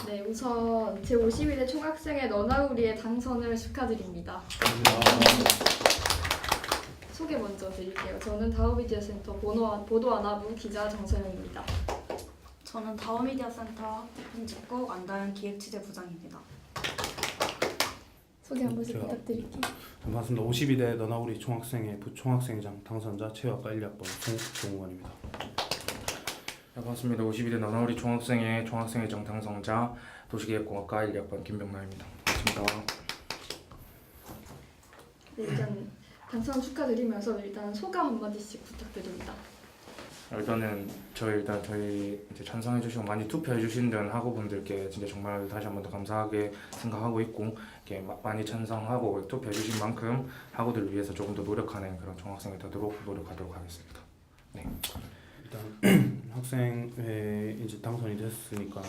네, 우선 제52대 총학생회 너나 우리의 당선을 축하드립니다. 소개 먼저 드릴게요. 저는 다우미디어센터 보도아나부 기자 정서영입니다. 저는 다우미디어센터 학부편집국 안다현 기획취재부장입니다. 소개 한 번씩 부탁드릴게요. 반갑습니다. 52대 너나 우리 총학생회 부총학생회장 당선자 체육학과 1학번 송종원입니다. 네, 반갑습니다. 52대 너나우리 총학생회 총학생회장 당선자 도시계획공학과 1학번 김병나입니다. 반갑습니다. 네, 일단 당선 축하드리면서 일단 소감 한마디씩 부탁드립니다. 일단 저희 이제 찬성해 주시고 많이 투표해 주신 학우분들께 진짜 정말 다시 한 번 더 감사하게 생각하고 있고, 이렇게 많이 찬성하고 투표해 주신 만큼 학우들을 위해서 조금 더 노력하는 그런 총학생회 되도록 노력하도록 하겠습니다. 네. 일단 학생회 이제 당선이 됐으니까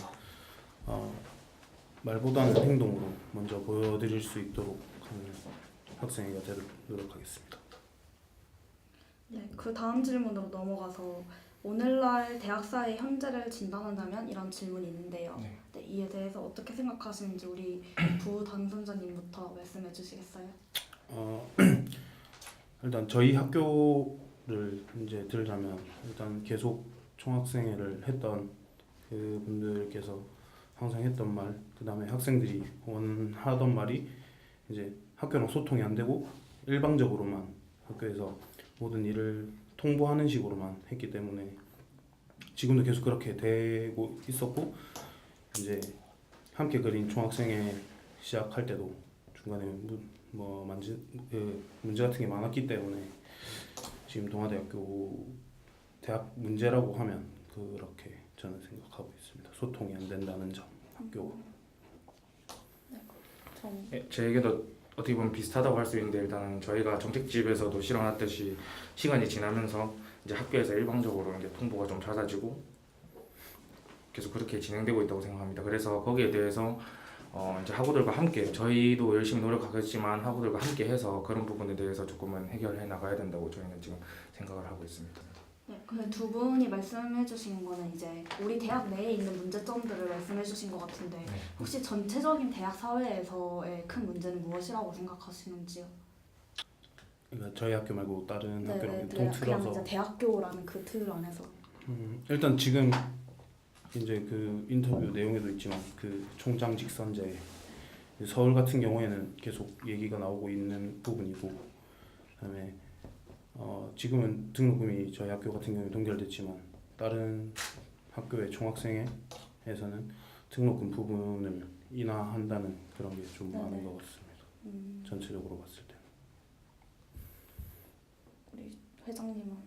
말보다는 행동으로 먼저 보여드릴 수 있도록 하는 학생회가 되도록 노력하겠습니다. 네, 그 다음 질문으로 넘어가서 오늘날 대학사의 현재를 진단한다면 이런 질문이 있는데요. 네. 네, 이에 대해서 어떻게 생각하시는지 우리 부 당선자님부터 말씀해 주시겠어요? 일단 저희 학교를 이제 들자면 일단 계속 총학생회를 했던 그 분들께서 항상 했던 말, 그 다음에 학생들이 원하던 말이 이제 학교랑 소통이 안 되고 일방적으로만 학교에서 모든 일을 통보하는 식으로만 했기 때문에 지금도 계속 그렇게 되고 있었고, 이제 함께 그린 총학생회 시작할 때도 중간에 문제 같은 게 많았기 때문에 지금 동아대학교 대학 문제라고 하면 그렇게 저는 생각하고 있습니다. 소통이 안 된다는 점, 학교와. 제 얘기도 어떻게 보면 비슷하다고 할 수 있는데, 일단은 저희가 정책집에서도 실현했듯이 시간이 지나면서 이제 학교에서 일방적으로 이제 통보가 좀 잦아지고 계속 그렇게 진행되고 있다고 생각합니다. 그래서 거기에 대해서 이제 학우들과 함께 저희도 열심히 노력하겠지만 학우들과 함께 해서 그런 부분에 대해서 조금은 해결해 나가야 된다고 저희는 지금 생각을 하고 있습니다. 네, 근데 두 분이 말씀해 주신 거는 이제 우리 대학 내에 있는 문제점들을 말씀해 주신 것 같은데, 혹시 전체적인 대학 사회에서의 큰 문제는 무엇이라고 생각하시는지요? 그러니까 저희 학교 말고 다른 네, 학교랑 그냥 통틀어서 이제 대학교라는 그 틀 안에서. 일단 지금 이제 그 인터뷰 내용에도 있지만 그 총장 직선제, 서울 같은 경우에는 계속 얘기가 나오고 있는 부분이고, 그다음에 지금은 등록금이 저희 학교 같은 경우에 동결됐지만 다른 학교의 총학생회에서는 등록금 부분을 인하한다는 그런 게 좀 많은 것 같습니다. 전체적으로 봤을 때. 우리 회장님은?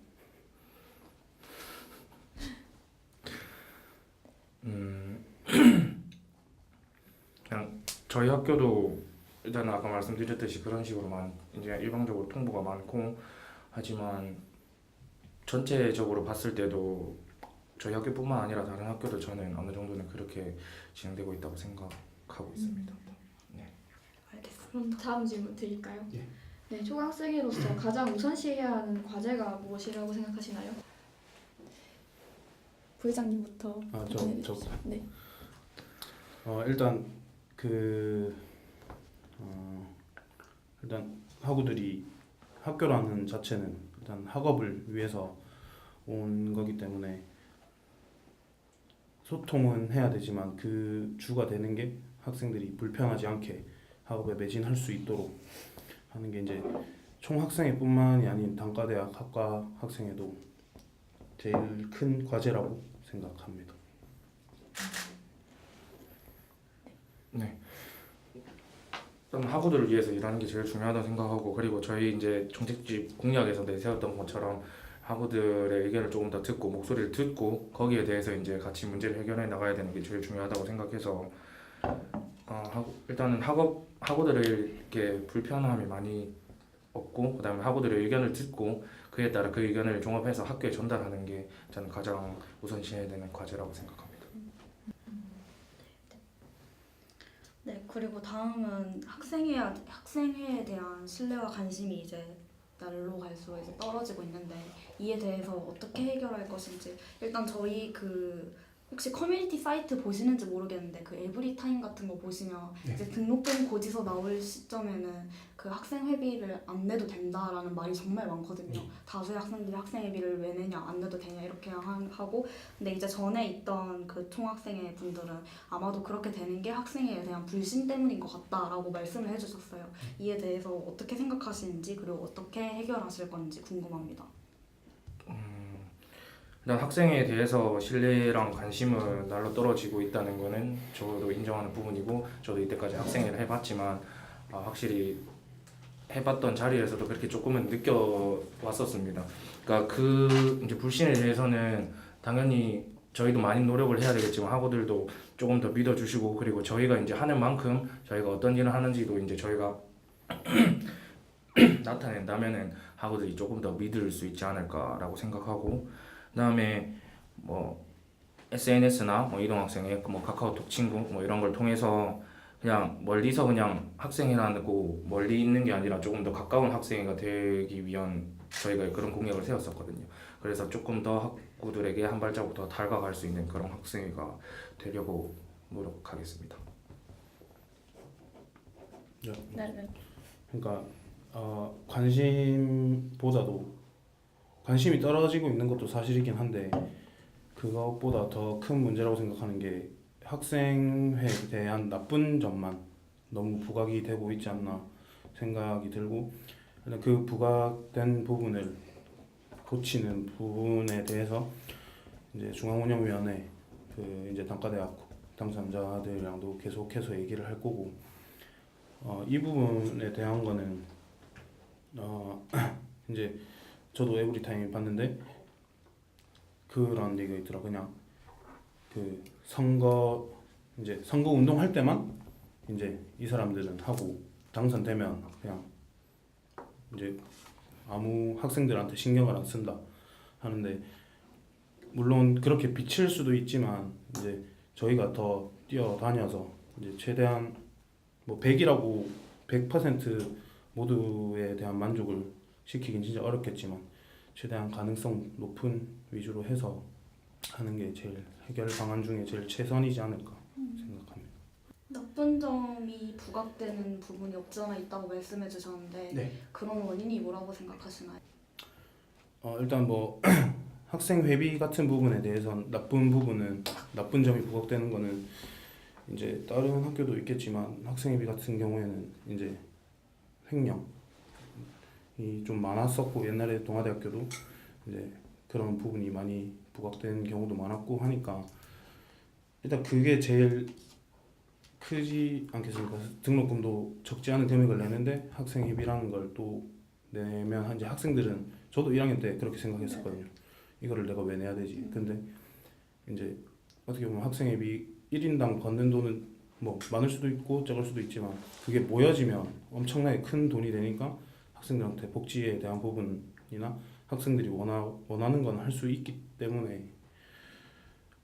그냥 저희 학교도 일단 아까 말씀드렸듯이 그런 식으로만 이제 일방적으로 통보가 많고, 하지만 전체적으로 봤을 때도 저희 학교뿐만 아니라 다른 학교도 저는 어느 정도는 그렇게 진행되고 있다고 생각하고 있습니다. 알겠습니다. 그럼 다음 질문 드릴까요? 예. 네, 총학생회로서 가장 우선시해야 하는 과제가 무엇이라고 생각하시나요? 부회장님부터. 네. 일단 일단 학우들이 학교라는 자체는 일단 학업을 위해서 온 거기 때문에 소통은 해야 되지만 그 주가 되는 게 학생들이 불편하지 않게 학업에 매진할 수 있도록 하는 게 이제 총학생회뿐만이 아닌 단과대학 학과 학생회도 제일 큰 과제라고 생각합니다. 네. 일단 학우들을 위해서 일하는 게 제일 중요하다고 생각하고, 그리고 저희 이제 정책집 공약에서 내세웠던 것처럼 학우들의 의견을 조금 더 듣고 목소리를 듣고 거기에 대해서 이제 같이 문제를 해결해 나가야 되는 게 제일 중요하다고 생각해서 일단은 학우들을 이렇게 불편함이 많이 없고, 그다음에 학우들의 의견을 듣고 그에 따라 그 의견을 종합해서 학교에 전달하는 게 저는 가장 우선시해야 되는 과제라고 생각합니다. 네, 그리고 다음은 학생회에 대한 신뢰와 관심이 이제 날로 갈수록 이제 떨어지고 있는데, 이에 대해서 어떻게 해결할 것인지. 일단 저희 그 혹시 커뮤니티 사이트 보시는지 모르겠는데 그 에브리타임 같은 거 보시면 네. 이제 등록금 고지서 나올 시점에는 그 학생 회비를 안 내도 된다라는 말이 정말 많거든요. 다수의 학생들이 학생 회비를 왜 내냐, 안 내도 되냐 이렇게 하고, 근데 이제 전에 있던 그 총학생회 분들은 아마도 그렇게 되는 게 학생회에 대한 불신 때문인 것 같다라고 말씀을 해주셨어요. 이에 대해서 어떻게 생각하시는지 그리고 어떻게 해결하실 건지 궁금합니다. 일단 학생에 대해서 신뢰랑 관심은 날로 떨어지고 있다는 거는 저도 인정하는 부분이고, 저도 이때까지 학생회를 해봤지만 확실히 해봤던 자리에서도 그렇게 조금은 느껴왔었습니다. 그러니까 그 이제 불신에 대해서는 당연히 저희도 많이 노력을 해야 되겠지만 학우들도 조금 더 믿어주시고, 그리고 저희가 이제 하는 만큼 저희가 어떤 일을 하는지도 이제 저희가 나타낸다면은 학우들이 조금 더 믿을 수 있지 않을까라고 생각하고, 그다음에 뭐 SNS나 뭐 이동학생회, 뭐 카카오톡 친구 뭐 이런 걸 통해서 그냥 멀리서 그냥 학생회라고 멀리 있는 게 아니라 조금 더 가까운 학생회가 되기 위한 저희가 그런 공약을 세웠었거든요. 그래서 조금 더 학우들에게 한 발자국 더 다가갈 수 있는 그런 학생회가 되려고 노력하겠습니다. 네. 그러니까 관심보다도 관심이 떨어지고 있는 것도 사실이긴 한데, 그것보다 더 큰 문제라고 생각하는 게 학생회에 대한 나쁜 점만 너무 부각이 되고 있지 않나 생각이 들고, 그 부각된 부분을 고치는 부분에 대해서 이제 중앙운영위원회 그 이제 단과대학 당선자들이랑도 계속해서 얘기를 할 거고, 이 부분에 대한 거는 이제 저도 에브리타임 봤는데 그런 얘기가 있더라. 그냥 그 선거 운동 할 때만 이제 이 사람들은 하고 당선되면 그냥 이제 아무 학생들한테 신경을 안 쓴다 하는데, 물론 그렇게 비칠 수도 있지만 이제 저희가 더 뛰어다녀서 이제 최대한 뭐 100이라고 100% 모두에 대한 만족을 시키긴 진짜 어렵겠지만 최대한 가능성 높은 위주로 해서 하는 게 제일 해결 방안 중에 제일 최선이지 않을까 생각합니다. 나쁜 점이 부각되는 부분이 없지 않아 있다고 말씀해 주셨는데 네. 그런 원인이 뭐라고 생각하시나요? 일단 뭐 학생 회비 같은 부분에 대해서는 나쁜 점이 부각되는 거는 이제 다른 학교도 있겠지만 학생 회비 같은 경우에는 이제 횡령이 좀 많았었고, 옛날에 동아대학교도 이제 그런 부분이 많이 부각된 경우도 많았고 하니까 일단 그게 제일 크지 않겠습니까? 등록금도 적지 않은 금액을 내는데 학생 회비라는 걸 또 내면 이제 학생들은, 저도 1학년 때 그렇게 생각했었거든요. 이거를 내가 왜 내야 되지? 근데 이제 어떻게 보면 학생 회비 1인당 받는 돈은 뭐 많을 수도 있고 적을 수도 있지만 그게 모여지면 엄청나게 큰 돈이 되니까 학생들한테 복지에 대한 부분이나 학생들이 원하는 건 할 수 있기 때문에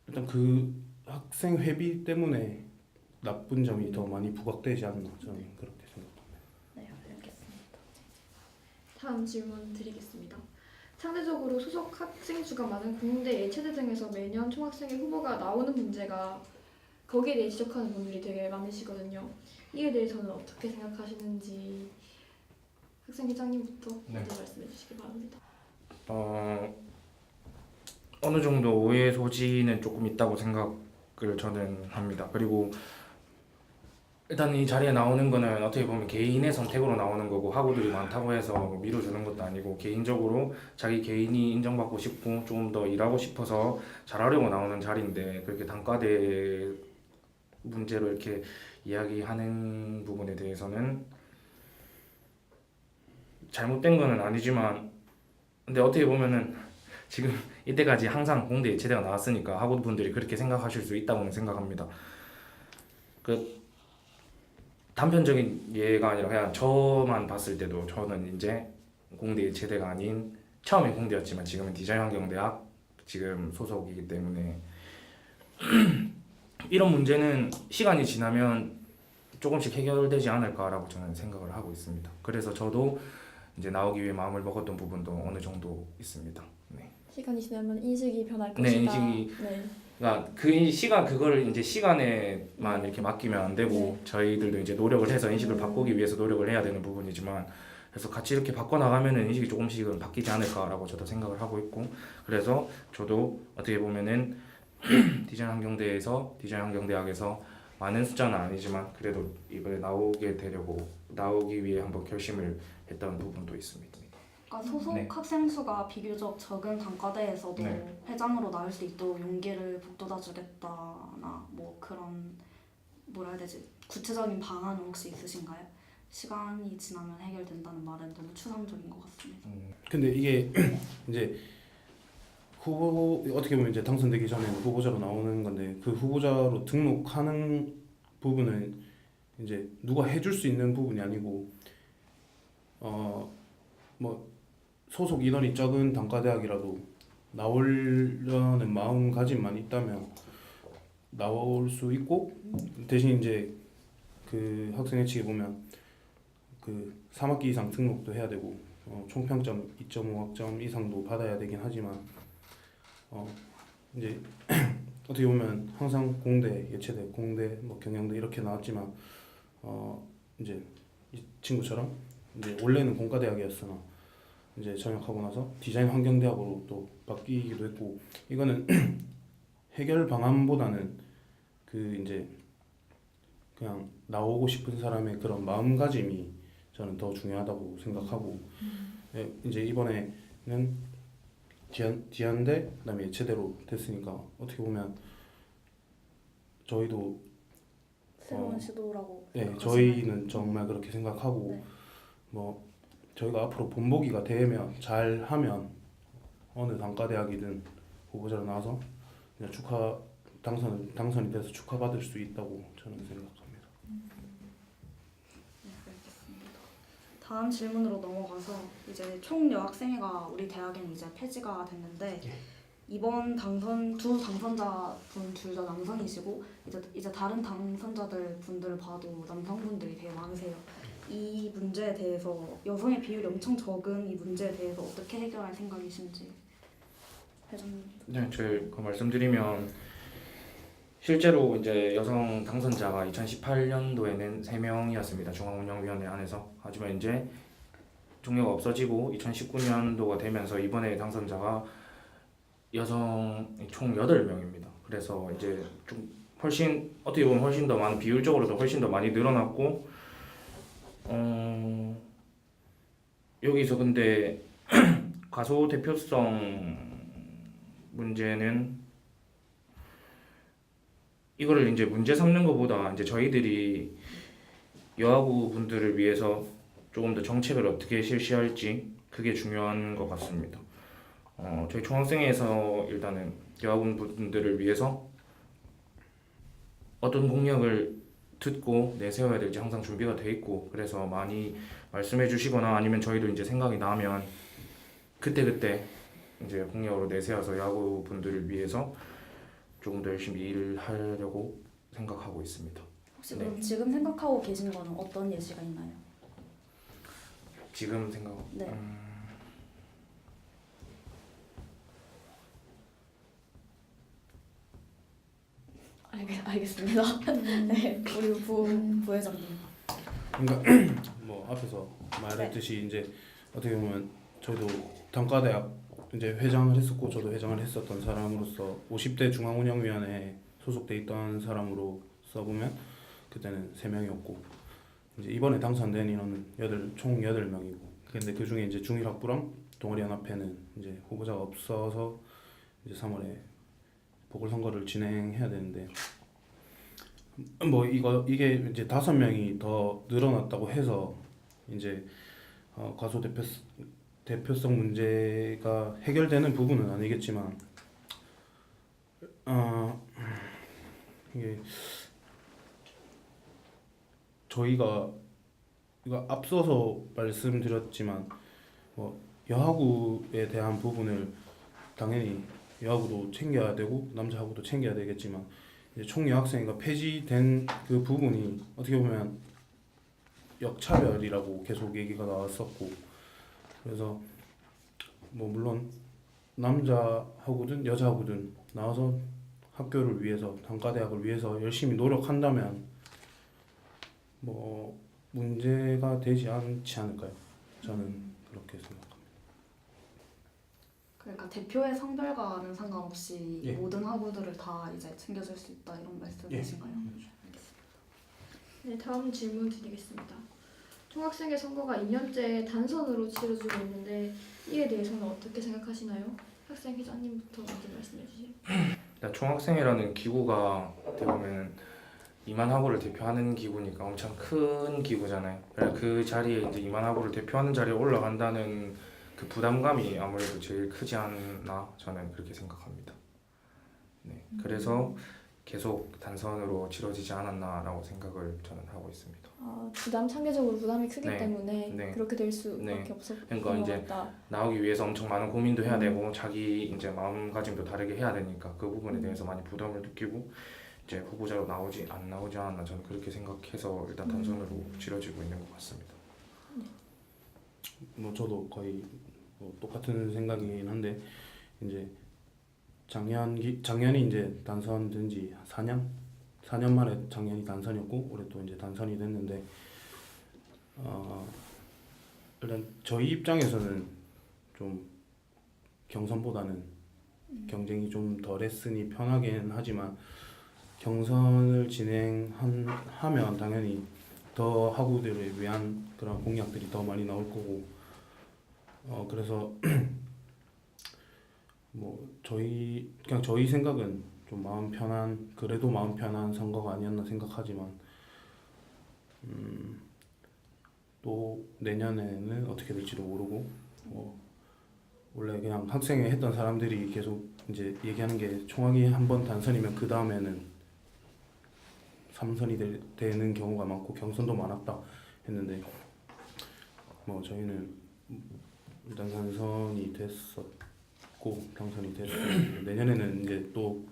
일단 그 학생 회비 때문에 나쁜 점이 더 많이 부각되지 않나, 저는 그렇게 생각합니다. 네, 알겠습니다. 다음 질문 드리겠습니다. 상대적으로 소속 학생 수가 많은 공대 예체대 등에서 매년 총학생회 후보가 나오는 문제가 거기에 대해 지적하는 분들이 되게 많으시거든요. 이에 대해서는 어떻게 생각하시는지 학생회장님부터 먼저 말씀해 주시기 바랍니다. 어느 정도 오해 소지는 조금 있다고 생각을 저는 합니다. 그리고 일단 이 자리에 나오는 거는 어떻게 보면 개인의 선택으로 나오는 거고, 학우들이 많다고 해서 뭐 밀어주는 것도 아니고 개인적으로 자기 개인이 인정받고 싶고 조금 더 일하고 싶어서 잘하려고 나오는 자리인데, 그렇게 단과대 문제로 이렇게 이야기하는 부분에 대해서는 잘못된 거는 아니지만, 근데 어떻게 보면은 지금 이때까지 항상 공대 예체대가 나왔으니까 학우분들이 그렇게 생각하실 수 있다고는 생각합니다. 그 단편적인 예가 아니라 그냥 저만 봤을 때도 저는 이제 공대 예체대가 아닌, 처음엔 공대였지만 지금은 디자인환경대학 지금 소속이기 때문에 이런 문제는 시간이 지나면 조금씩 해결되지 않을까라고 저는 생각을 하고 있습니다. 그래서 저도 이제 나오기 위해 마음을 먹었던 부분도 어느 정도 있습니다. 네. 시간이 지나면 인식이 변할 것이다. 네, 인식이 네. 그러니까 그 시간 그거를 이제 시간에만 이렇게 맡기면 안 되고 저희들도 이제 노력을 해서 인식을 바꾸기 위해서 노력을 해야 되는 부분이지만 그래서 같이 이렇게 바꿔 나가면은 인식이 조금씩은 바뀌지 않을까라고 저도 생각을 하고 있고 그래서 저도 어떻게 보면은 디자인 환경대에서 디자인 환경대학에서 많은 숫자는 아니지만 그래도 이번에 나오기 위해 한번 결심을 했던 부분도 있습니다. 그러니까 소속 네. 학생 수가 비교적 적은 단과대에서도 네. 회장으로 나올 수 있도록 용기를 북돋아주겠다나 뭐 그런 뭐라 해야 되지 구체적인 방안은 혹시 있으신가요? 시간이 지나면 해결된다는 말은 너무 추상적인 것 같습니다. 근데 이게 이제 후보 어떻게 보면 이제 당선되기 전에는 후보자로 나오는 건데 그 후보자로 등록하는 부분은 이제 누가 해줄 수 있는 부분이 아니고 뭐 소속 인원이 적은 단과대학이라도 나오려는 마음가짐만 있다면 나올 수 있고 대신 이제 그 학생 회칙에 보면 그 3학기 이상 등록도 해야 되고 총평점 2.5학점 이상도 받아야 되긴 하지만 이제 어떻게 보면 항상 공대, 예체대, 공대, 뭐 경영대 이렇게 나왔지만 이제 이 친구처럼 이제 원래는 공과대학이었으나 이제 전역하고 나서 디자인 환경대학으로 또 바뀌기도 했고 이거는 해결 방안보다는 그 이제 그냥 나오고 싶은 사람의 그런 마음가짐이 저는 더 중요하다고 생각하고 예, 이제 이번에는 디안대 그다음에 예체대로 됐으니까 어떻게 보면 저희도 새로운 시도라고 네, 생각하시나요? 저희는 정말 그렇게 생각하고 네. 뭐 저희가 앞으로 본보기가 되면 잘하면 어느 단과대학이든 후보자로 나와서 그냥 당선이 돼서 축하받을 수 있다고 저는 생각합니다. 네, 알겠습니다. 다음 질문으로 넘어가서 이제 총 여학생회가 우리 대학에는 이제 폐지가 됐는데 이번 두 당선자분 둘 다 남성이시고 이제 다른 당선자들 분들을 봐도 남성분들이 되게 많으세요. 이 문제에 대해서 여성의 비율이 엄청 적은 이 문제에 대해서 어떻게 해결할 생각이신지 회장님. 네, 제가 말씀드리면 실제로 이제 여성 당선자가 2018년도에는 3명이었습니다. 중앙운영위원회 안에서. 하지만 이제 종료가 없어지고 2019년도가 되면서 이번에 당선자가 여성 총 8명입니다. 그래서 이제 좀 훨씬 어떻게 보면 훨씬 더 많은 비율적으로도 훨씬 더 많이 늘어났고 여기서 근데 가소 대표성 문제는 이거를 이제 문제 삼는 것보다 이제 저희들이 여하고 분들을 위해서 조금 더 정책을 어떻게 실시할지 그게 중요한 것 같습니다. 저희 총학생회에서 일단은 여하고 분들을 위해서 어떤 공약을 듣고 내세워야 될지 항상 준비가 돼 있고 그래서 많이 말씀해 주시거나 아니면 저희도 이제 생각이 나면 그때 이제 공약으로 내세워서 야구 분들을 위해서 조금 더 열심히 일을 하려고 생각하고 있습니다. 혹시 그럼 지금 생각하고 계신 거는 어떤 예시가 있나요? 지금 생각 네. 알겠습니다. 네, 우리 부회장님. 그러니까 뭐 앞에서 말했듯이 이제 어떻게 보면 저희도 단과대학 이제 회장을 했었고 저도 회장을 했었던 사람으로서 50대 중앙운영위원회에 소속돼 있던 사람으로 써보면 그때는 3명이었고 이제 이번에 당선된 인원은 총 8명이고 근데 그 중에 이제 중일학부랑 동아리연합회는 이제 후보자가 없어서 이제 3월에 보궐선거를 진행해야 되는데 뭐 이게 이제 5명이 더 늘어났다고 해서 이제 가소 대표성 문제가 해결되는 부분은 아니겠지만 이게 저희가 이거 앞서서 말씀드렸지만 뭐 여하구에 대한 부분을 당연히 여하구도 챙겨야 되고 남자하고도 챙겨야 되겠지만 이제 총여학생회가 폐지된 그 부분이 어떻게 보면 역차별이라고 계속 얘기가 나왔었고 그래서 뭐 물론 남자하고든 여자하고든 나와서 학교를 위해서 단과대학을 위해서 열심히 노력한다면 뭐 문제가 되지 않지 않을까요? 저는 그렇게 생각합니다. 그러니까 대표의 성별과는 상관없이 예. 모든 학우들을 다 이제 챙겨줄 수 있다 이런 말씀이신가요? 네, 다음 질문 드리겠습니다. 총학생회 선거가 2년째 단선으로 치러지고 있는데 이에 대해서는 어떻게 생각하시나요? 학생 회장님부터 먼저 말씀해 주세요. 일단 총학생회라는 기구가 어떻게 보면 2만 학우를 대표하는 기구니까 엄청 큰 기구잖아요. 그래서 그 자리에 이제 2만 학우를 대표하는 자리에 올라간다는 그 부담감이 아무래도 제일 크지 않나 저는 그렇게 생각합니다. 네, 그래서 계속 단선으로 치러지지 않았나라고 생각을 저는 하고 있습니다. 상대적으로 부담이 크기 네, 때문에 네. 그렇게 될 수밖에 네. 없었던 그러니까 것 이제 같다. 나오기 위해서 엄청 많은 고민도 해야 되고 자기 이제 마음가짐도 다르게 해야 되니까 그 부분에 대해서 많이 부담을 느끼고 이제 후보자로 나오지 않나 저는 그렇게 생각해서 일단 단선으로 치러지고 있는 것 같습니다. 뭐 저도 거의 뭐 똑같은 생각이긴 한데 이제 작년이 이제 단선된 지 4년 만에 작년이 단선이었고 올해 또 이제 단선이 됐는데 일단 저희 입장에서는 좀 경선보다는 경쟁이 좀 덜했으니 편하긴 하지만 경선을 진행하면 당연히 더 학우들을 위한 그런 공약들이 더 많이 나올 거고 그래서 뭐 저희 생각은 좀 그래도 마음 편한 선거가 아니었나 생각하지만 또 내년에는 어떻게 될지도 모르고 원래 그냥 학생회 했던 사람들이 계속 이제 얘기하는 게 총학이 한 번 단선이면 그 다음에는 3선이 되는 경우가 많고 경선도 많았다 했는데 뭐 저희는 일단 당선이 됐었고 당선이 됐고 내년에는 이제 또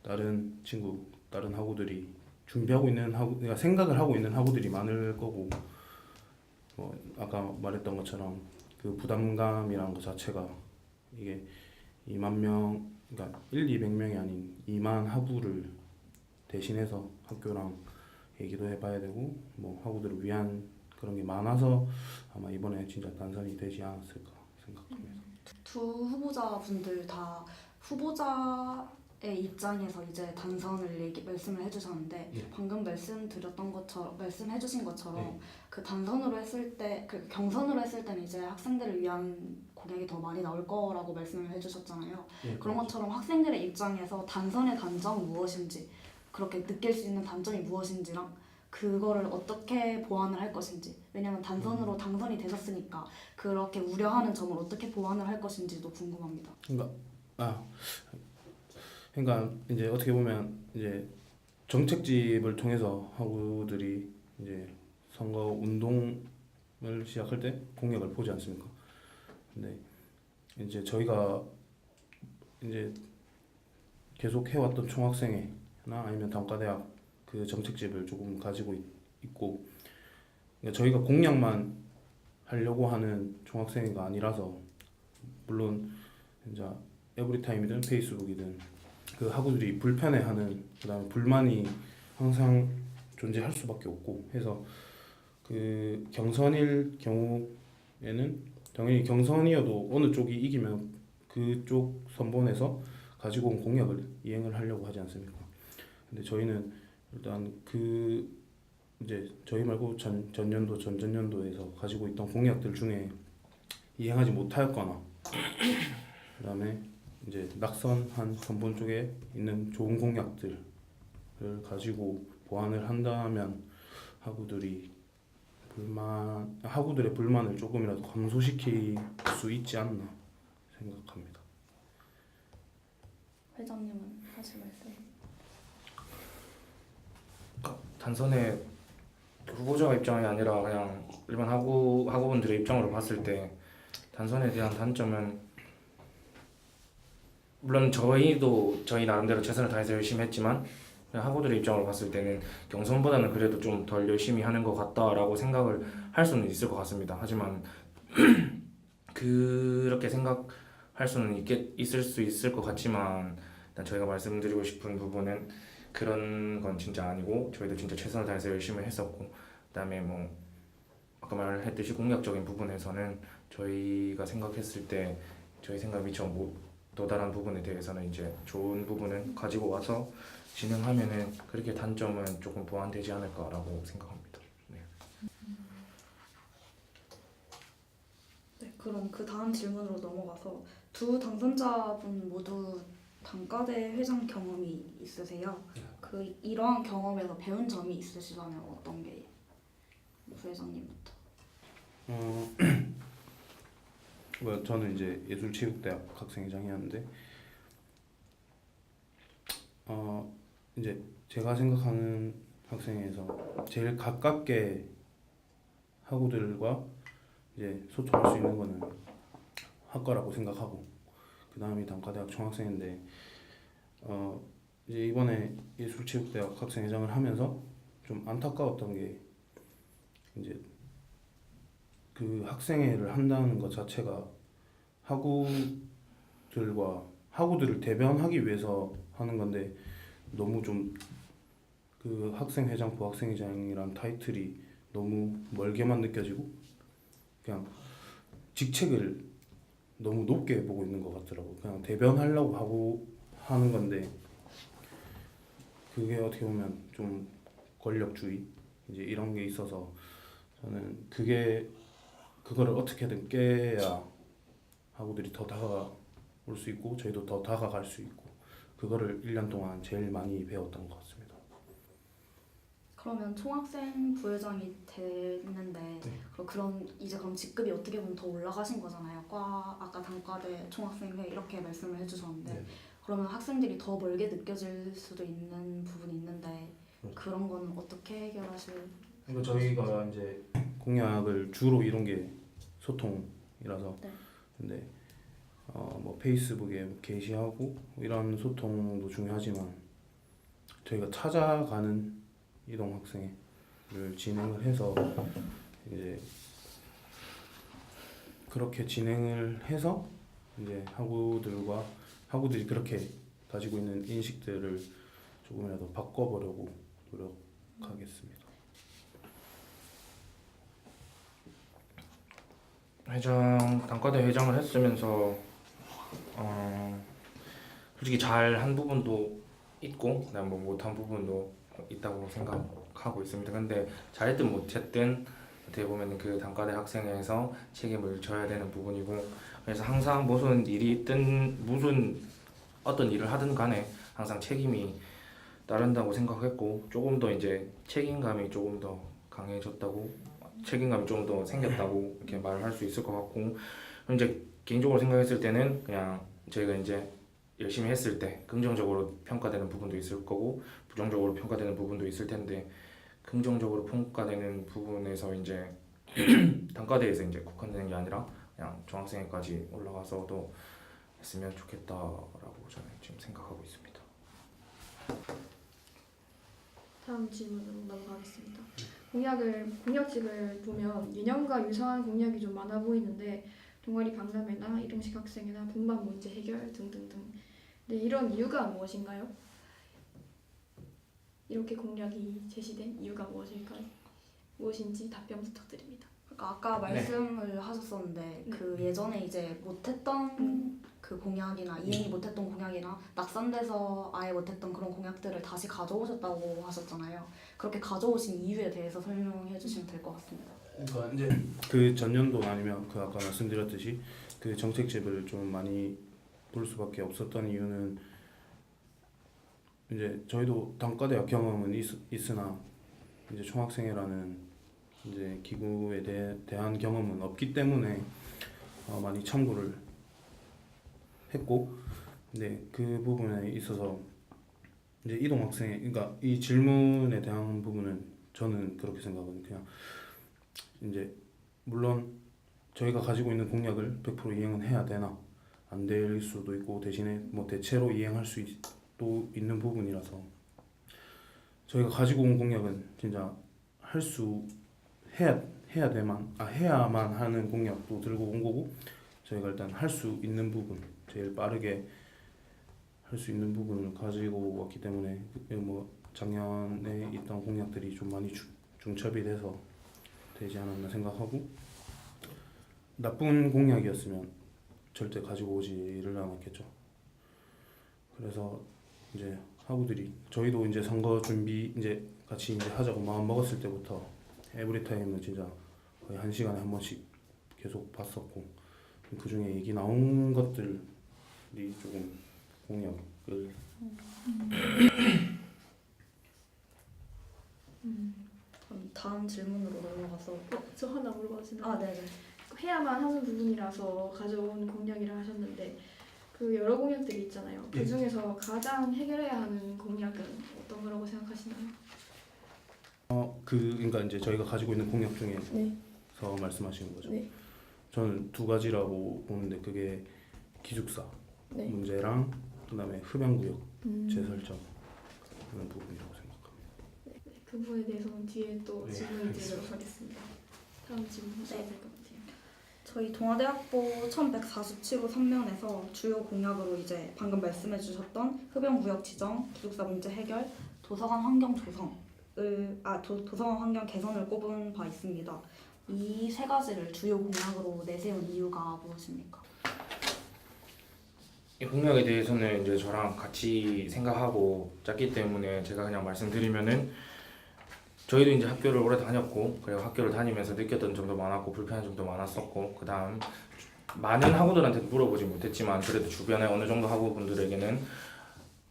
다른 학우들이 준비하고 있는 그러니까 생각을 하고 있는 학우들이 많을 거고 아까 말했던 것처럼 그 부담감이라는 것 자체가 이게 2만 명 그러니까 200명이 아닌 2만 학우를 대신해서 학교랑 얘기도 해봐야 되고 뭐 학우들을 위한 그런 게 많아서 아마 이번에 진짜 단선이 되지 않았을까 생각합니다. 두 후보자분들 다 후보자의 입장에서 이제 단선을 말씀을 해주셨는데 예. 방금 말씀해주신 것처럼 네. 그 단선으로 했을 때 그 경선으로 했을 때는 이제 학생들을 위한 공약이 더 많이 나올 거라고 말씀을 해주셨잖아요. 예, 그런 것처럼 학생들의 입장에서 단선의 단점은 무엇인지 그렇게 느낄 수 있는 단점이 무엇인지랑 그거를 어떻게 보완을 할 것인지 왜냐하면 단선으로 당선이 되셨으니까 그렇게 우려하는 점을 어떻게 보완을 할 것인지도 궁금합니다. 그러니까 이제 어떻게 보면 이제 정책집을 통해서 학우들이 이제 선거 운동을 시작할 때 공약을 보지 않습니까? 근데 이제 저희가 이제 계속 해왔던 총학생회나 아니면 단과대학 그 정책집을 조금 가지고 있고 그러니까 저희가 공약만 하려고 하는 총학생회가 아니라서 물론 이제 에브리타임이든 페이스북이든 그 학우들이 불편해하는 그다음에 불만이 항상 존재할 수밖에 없고 해서 그 경선일 경우에는 당연히 경선이어도 어느 쪽이 이기면 그쪽 선본에서 가지고 온 공약을 이행을 하려고 하지 않습니까? 근데 저희는 일단 그 이제 저희 말고 전년도 전전년도에서 가지고 있던 공약들 중에 이행하지 못하였거나 그다음에 이제 낙선한 선본 쪽에 있는 좋은 공약들을 가지고 보완을 한다면 학우들의 불만을 조금이라도 감소시킬 수 있지 않나 생각합니다. 회장님은 하실 말씀? 단선의 후보자 입장이 아니라 그냥 일반 학우분들의 입장으로 봤을 때 단선에 대한 단점은 물론 저희도 저희 나름대로 최선을 다해서 열심히 했지만 학우들의 입장으로 봤을 때는 경선보다는 그래도 좀 덜 열심히 하는 것 같다라고 생각을 할 수는 있을 것 같습니다. 하지만 그렇게 생각할 수는 있을 수 있을 것 같지만 일단 저희가 말씀드리고 싶은 부분은 그런 건 진짜 아니고 저희도 진짜 최선을 다해서 열심히 했었고 그다음에 뭐 아까 말했듯이 공약적인 부분에서는 저희가 생각했을 때 저희 생각 미처 못 도달한 부분에 대해서는 이제 좋은 부분은 가지고 와서 진행하면은 그렇게 단점은 조금 보완되지 않을까라고 생각합니다. 네, 그럼 그 다음 질문으로 넘어가서 두 당선자분 모두 단과대 회장 경험이 있으세요? 그 이러한 경험에서 배운 점이 있으시다면 어떤 게? 부회장님부터. 뭐 저는 이제 예술체육대학 학생회장이었는데 이제 제가 생각하는 학생회에서 제일 가깝게 학우들과 이제 소통할 수 있는 거는 학과라고 생각하고 그 다음이 단과대학 총학생인데 이제 이번에 예술체육대학 학생회장을 하면서 좀 안타까웠던 게 이제 그 학생회를 한다는 것 자체가 학우들을 대변하기 위해서 하는 건데 너무 좀 그 학생회장, 부학생회장이란 타이틀이 너무 멀게만 느껴지고 그냥 직책을 너무 높게 보고 있는 것 같더라고. 그냥 대변하려고 하고 하는 건데 그게 어떻게 보면 좀 권력주의 이제 이런 게 있어서 저는 그거를 어떻게든 깨야 학우들이 더 다가올 수 있고 저희도 더 다가갈 수 있고 그거를 1년 동안 제일 많이 배웠던 것 같습니다. 그러면 총학생 부회장이 됐는데 그럼 이제 직급이 어떻게 보면 더 올라가신 거잖아요. 아까 단과대 총학생회 이렇게 말씀을 해주셨는데 네. 그러면 학생들이 더 멀게 느껴질 수도 있는 부분이 있는데 그런 건 어떻게 해결하실? 그러니까 저희가 이제 공약을 주로 이런 게 소통이라서 네. 근데 뭐 페이스북에 게시하고 이런 소통도 중요하지만 저희가 찾아가는 이동 학생회를 진행을 해서 이제 그렇게 진행을 해서 이제 학우들이 그렇게 가지고 있는 인식들을 조금이라도 바꿔보려고 노력하겠습니다. 단과대 회장을 했으면서 솔직히 잘한 부분도 있고 그다음 뭐 못한 부분도 있다고 생각하고 있습니다. 근데 잘했든 못했든 어떻게 보면 그 단과대 학생회에서 책임을 져야 되는 부분이고 그래서 항상 무슨 일이 있든 무슨 어떤 일을 하든 간에 항상 책임이 따른다고 생각했고 조금 더 이제 책임감이 조금 더 강해졌다고 책임감이 좀 더 생겼다고 이렇게 말을 할 수 있을 것 같고 이제 개인적으로 생각했을 때는 그냥 저희가 이제 열심히 했을 때 긍정적으로 평가되는 부분도 있을 거고 부정적으로 평가되는 부분도 있을 텐데 긍정적으로 평가되는 부분에서 이제 단과대에서 이제 국한되는 게 아니라 그냥 중학생회까지 올라가서도 했으면 좋겠다라고 저는 지금 생각하고 있습니다. 다음 질문으로 넘어가겠습니다. 공약집을 보면 유년과 유사한 공약이 좀 많아 보이는데 동아리 박람회나 이동식 학생회나 분반 문제 해결 등등등. 네, 이런 이유가 무엇인가요? 이렇게 공약이 제시된 이유가 무엇일까요? 무엇인지 답변 부탁드립니다. 그러니까 아까 말씀을 하셨었는데 그 예전에 이제 못했던 그 공약이나 이행이 못했던 공약이나 낙산돼서 아예 못했던 그런 공약들을 다시 가져오셨다고 하셨잖아요. 그렇게 가져오신 이유에 대해서 설명해 주시면 될 것 같습니다. 그러니까 이제 그 전년도 아니면 그 아까 말씀드렸듯이 그 정책집을 좀 많이 볼 수밖에 없었던 이유는 이제 저희도 단과대학 경험은 있으나 이제 총학생회라는 이제 기구에 대한 경험은 없기 때문에 많이 참고를 했고 근데 그 부분에 있어서 이제 이동 학생회 그러니까 이 질문에 대한 부분은 저는 그렇게 생각하거든요. 그냥 이제 물론 저희가 가지고 있는 공약을 100% 이행은 해야 되나 안 될 수도 있고 대신에 뭐 대체로 이행할 수도 있는 부분이라서 저희가 가지고 온 공약은 진짜 해야만 하는 공약도 들고 온 거고 저희가 일단 할 수 있는 부분 제일 빠르게 할 수 있는 부분을 가지고 왔기 때문에 뭐 작년에 있던 공약들이 좀 많이 중첩이 돼서 되지 않았나 생각하고, 나쁜 공약이었으면 절대 가지고 오지를 않았겠죠. 그래서 이제 학우들이, 저희도 이제 선거 준비 이제 같이 이제 하자고 마음 먹었을 때부터 에브리타임은 진짜 거의 1시간에 한 번씩 계속 봤었고, 그 중에 얘기 나온 것들이 조금 공약을 그럼 다음 질문으로 넘어가서 저 하나 물어봐도 되나요? 아 네네. 해야만 하는 부분이라서 가져온 공약이라 하셨는데 그 여러 공약들이 있잖아요. 그 중에서 가장 해결해야 하는 공약은 어떤 거라고 생각하시나요? 그러니까 이제 저희가 가지고 있는 공약 중에서 네. 말씀하시는 거죠. 네. 저는 두 가지라고 보는데, 그게 기숙사 네. 문제랑 그다음에 흡연구역 재설정 그런 부분이라고 생각합니다. 그 부분에 대해서는 뒤에 또 네, 질문을 드리도록 하겠습니다. 다음 질문 하셔도 될 것 같아요. 저희 동아대학부 1147호 선면에서 주요 공약으로 이제 방금 말씀해주셨던 흡연구역 지정, 기숙사 문제 해결, 도서관 환경 조성을 도서관 환경 개선을 꼽은 바 있습니다. 이 세 가지를 주요 공약으로 내세운 이유가 무엇입니까? 이 공약에 대해서는 이제 저랑 같이 생각하고 짰기 때문에 제가 그냥 말씀드리면은, 저희도 이제 학교를 오래 다녔고, 그리고 학교를 다니면서 느꼈던 점도 많았고 불편한 점도 많았었고, 그 다음 많은 학우들한테 물어보지 못했지만 그래도 주변에 어느 정도 학우분들에게는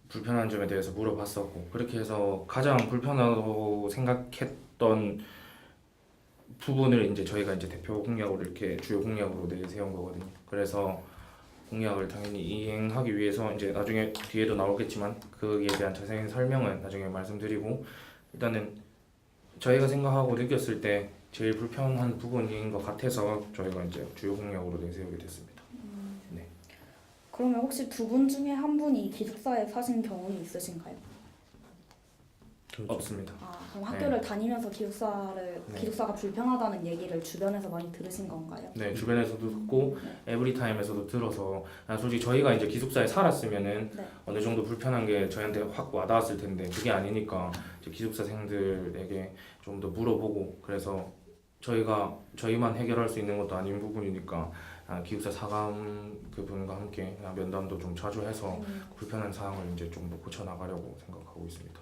불편한 점에 대해서 물어봤었고, 그렇게 해서 가장 불편하다고 생각했던 부분을 이제 저희가 이제 대표 공약으로 이렇게 주요 공약으로 내세운 거거든요. 그래서 공약을 당연히 이행하기 위해서 이제 나중에 뒤에도 나오겠지만 거기에 대한 자세한 설명은 나중에 말씀드리고, 일단은 저희가 생각하고 느꼈을 때 제일 불편한 부분인 것 같아서 저희가 이제 주요 공약으로 내세우게 됐습니다. 네. 그러면 혹시 두 분 중에 한 분이 기숙사에 사신 경험이 있으신가요? 그렇죠. 없습니다. 그럼 학교를 다니면서 기숙사가 불편하다는 얘기를 주변에서 많이 들으신 건가요? 네, 주변에서도 듣고 에브리타임에서도 들어서, 솔직히 저희가 이제 기숙사에 살았으면은 네. 어느 정도 불편한 게 저희한테 확 와닿았을 텐데 그게 아니니까 이제 기숙사생들에게 좀 더 물어보고, 그래서 저희만 해결할 수 있는 것도 아닌 부분이니까 기숙사 사감 그분과 함께 면담도 좀 자주 해서 불편한 사항을 이제 좀 더 고쳐 나가려고 생각하고 있습니다.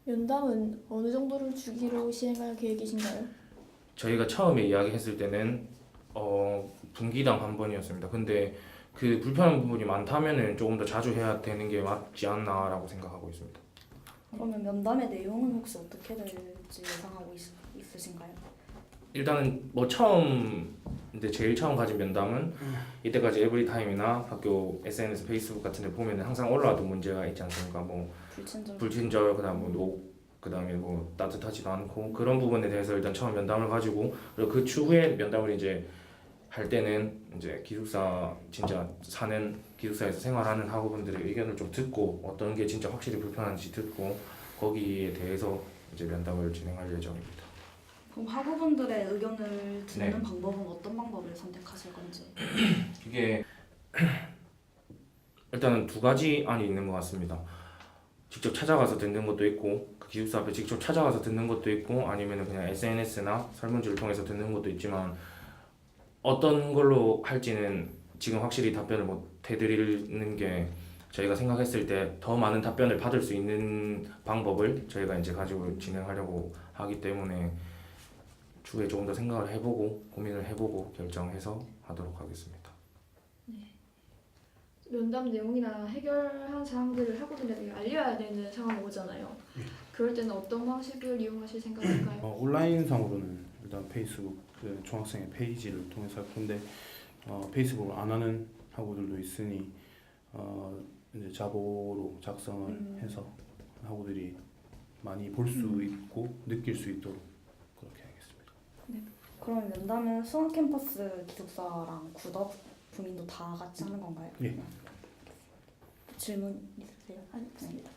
면담은 어느 정도를 주기로 시행할 계획이신가요? 저희가 처음에 이야기했을 때는 분기당 한 번이었습니다. 근데 그 불편한 부분이 많다면은 조금 더 자주 해야 되는 게 맞지 않나라고 생각하고 있습니다. 그러면 면담의 내용은 혹시 어떻게 될지 예상하고 있으신가요? 일단은 뭐 제일 처음 가진 면담은 이때까지 에브리타임이나 학교 SNS, 페이스북 같은 데 보면은 항상 올라와도 문제가 있지 않습니까? 뭐 불친절, 그다음에 뭐 따뜻하지도 않고, 그런 부분에 대해서 일단 처음 면담을 가지고, 그리고 그 추후에 면담을 이제 할 때는 이제 진짜 사는 기숙사에서 생활하는 학우분들의 의견을 좀 듣고, 어떤 게 진짜 확실히 불편한지 듣고, 거기에 대해서 이제 면담을 진행할 예정입니다. 그럼 학우분들의 의견을 듣는 네. 방법은 어떤 방법을 선택하실 건지? 이게 일단은 두 가지 안이 있는 것 같습니다. 직접 찾아가서 듣는 것도 있고, 그 기숙사 앞에 직접 찾아가서 듣는 것도 있고, 아니면은 그냥 SNS나 설문지를 통해서 듣는 것도 있지만, 어떤 걸로 할지는 지금 확실히 답변을 못 해드리는 게, 저희가 생각했을 때 더 많은 답변을 받을 수 있는 방법을 저희가 이제 가지고 진행하려고 하기 때문에 추후에 조금 더 생각을 해보고 고민을 해보고 결정해서 하도록 하겠습니다. 면담 내용이나 해결한 사항들을 학우들에게 알려야 되는 상황이 오잖아요. 그럴 때는 어떤 방식을 이용하실 생각일까요? 온라인상으로는 일단 페이스북 그 총학생의 페이지를 통해서 할 건데, 페이스북을 안 하는 학우들도 있으니 이제 자보로 작성을 해서 학우들이 많이 볼 수 있고 느낄 수 있도록 그렇게 하겠습니다. 그럼 면담은 수원 캠퍼스 기숙사랑 구덕 부민도 다 같이 하는 건가요? 예. 질문 있으세요? 없습니다.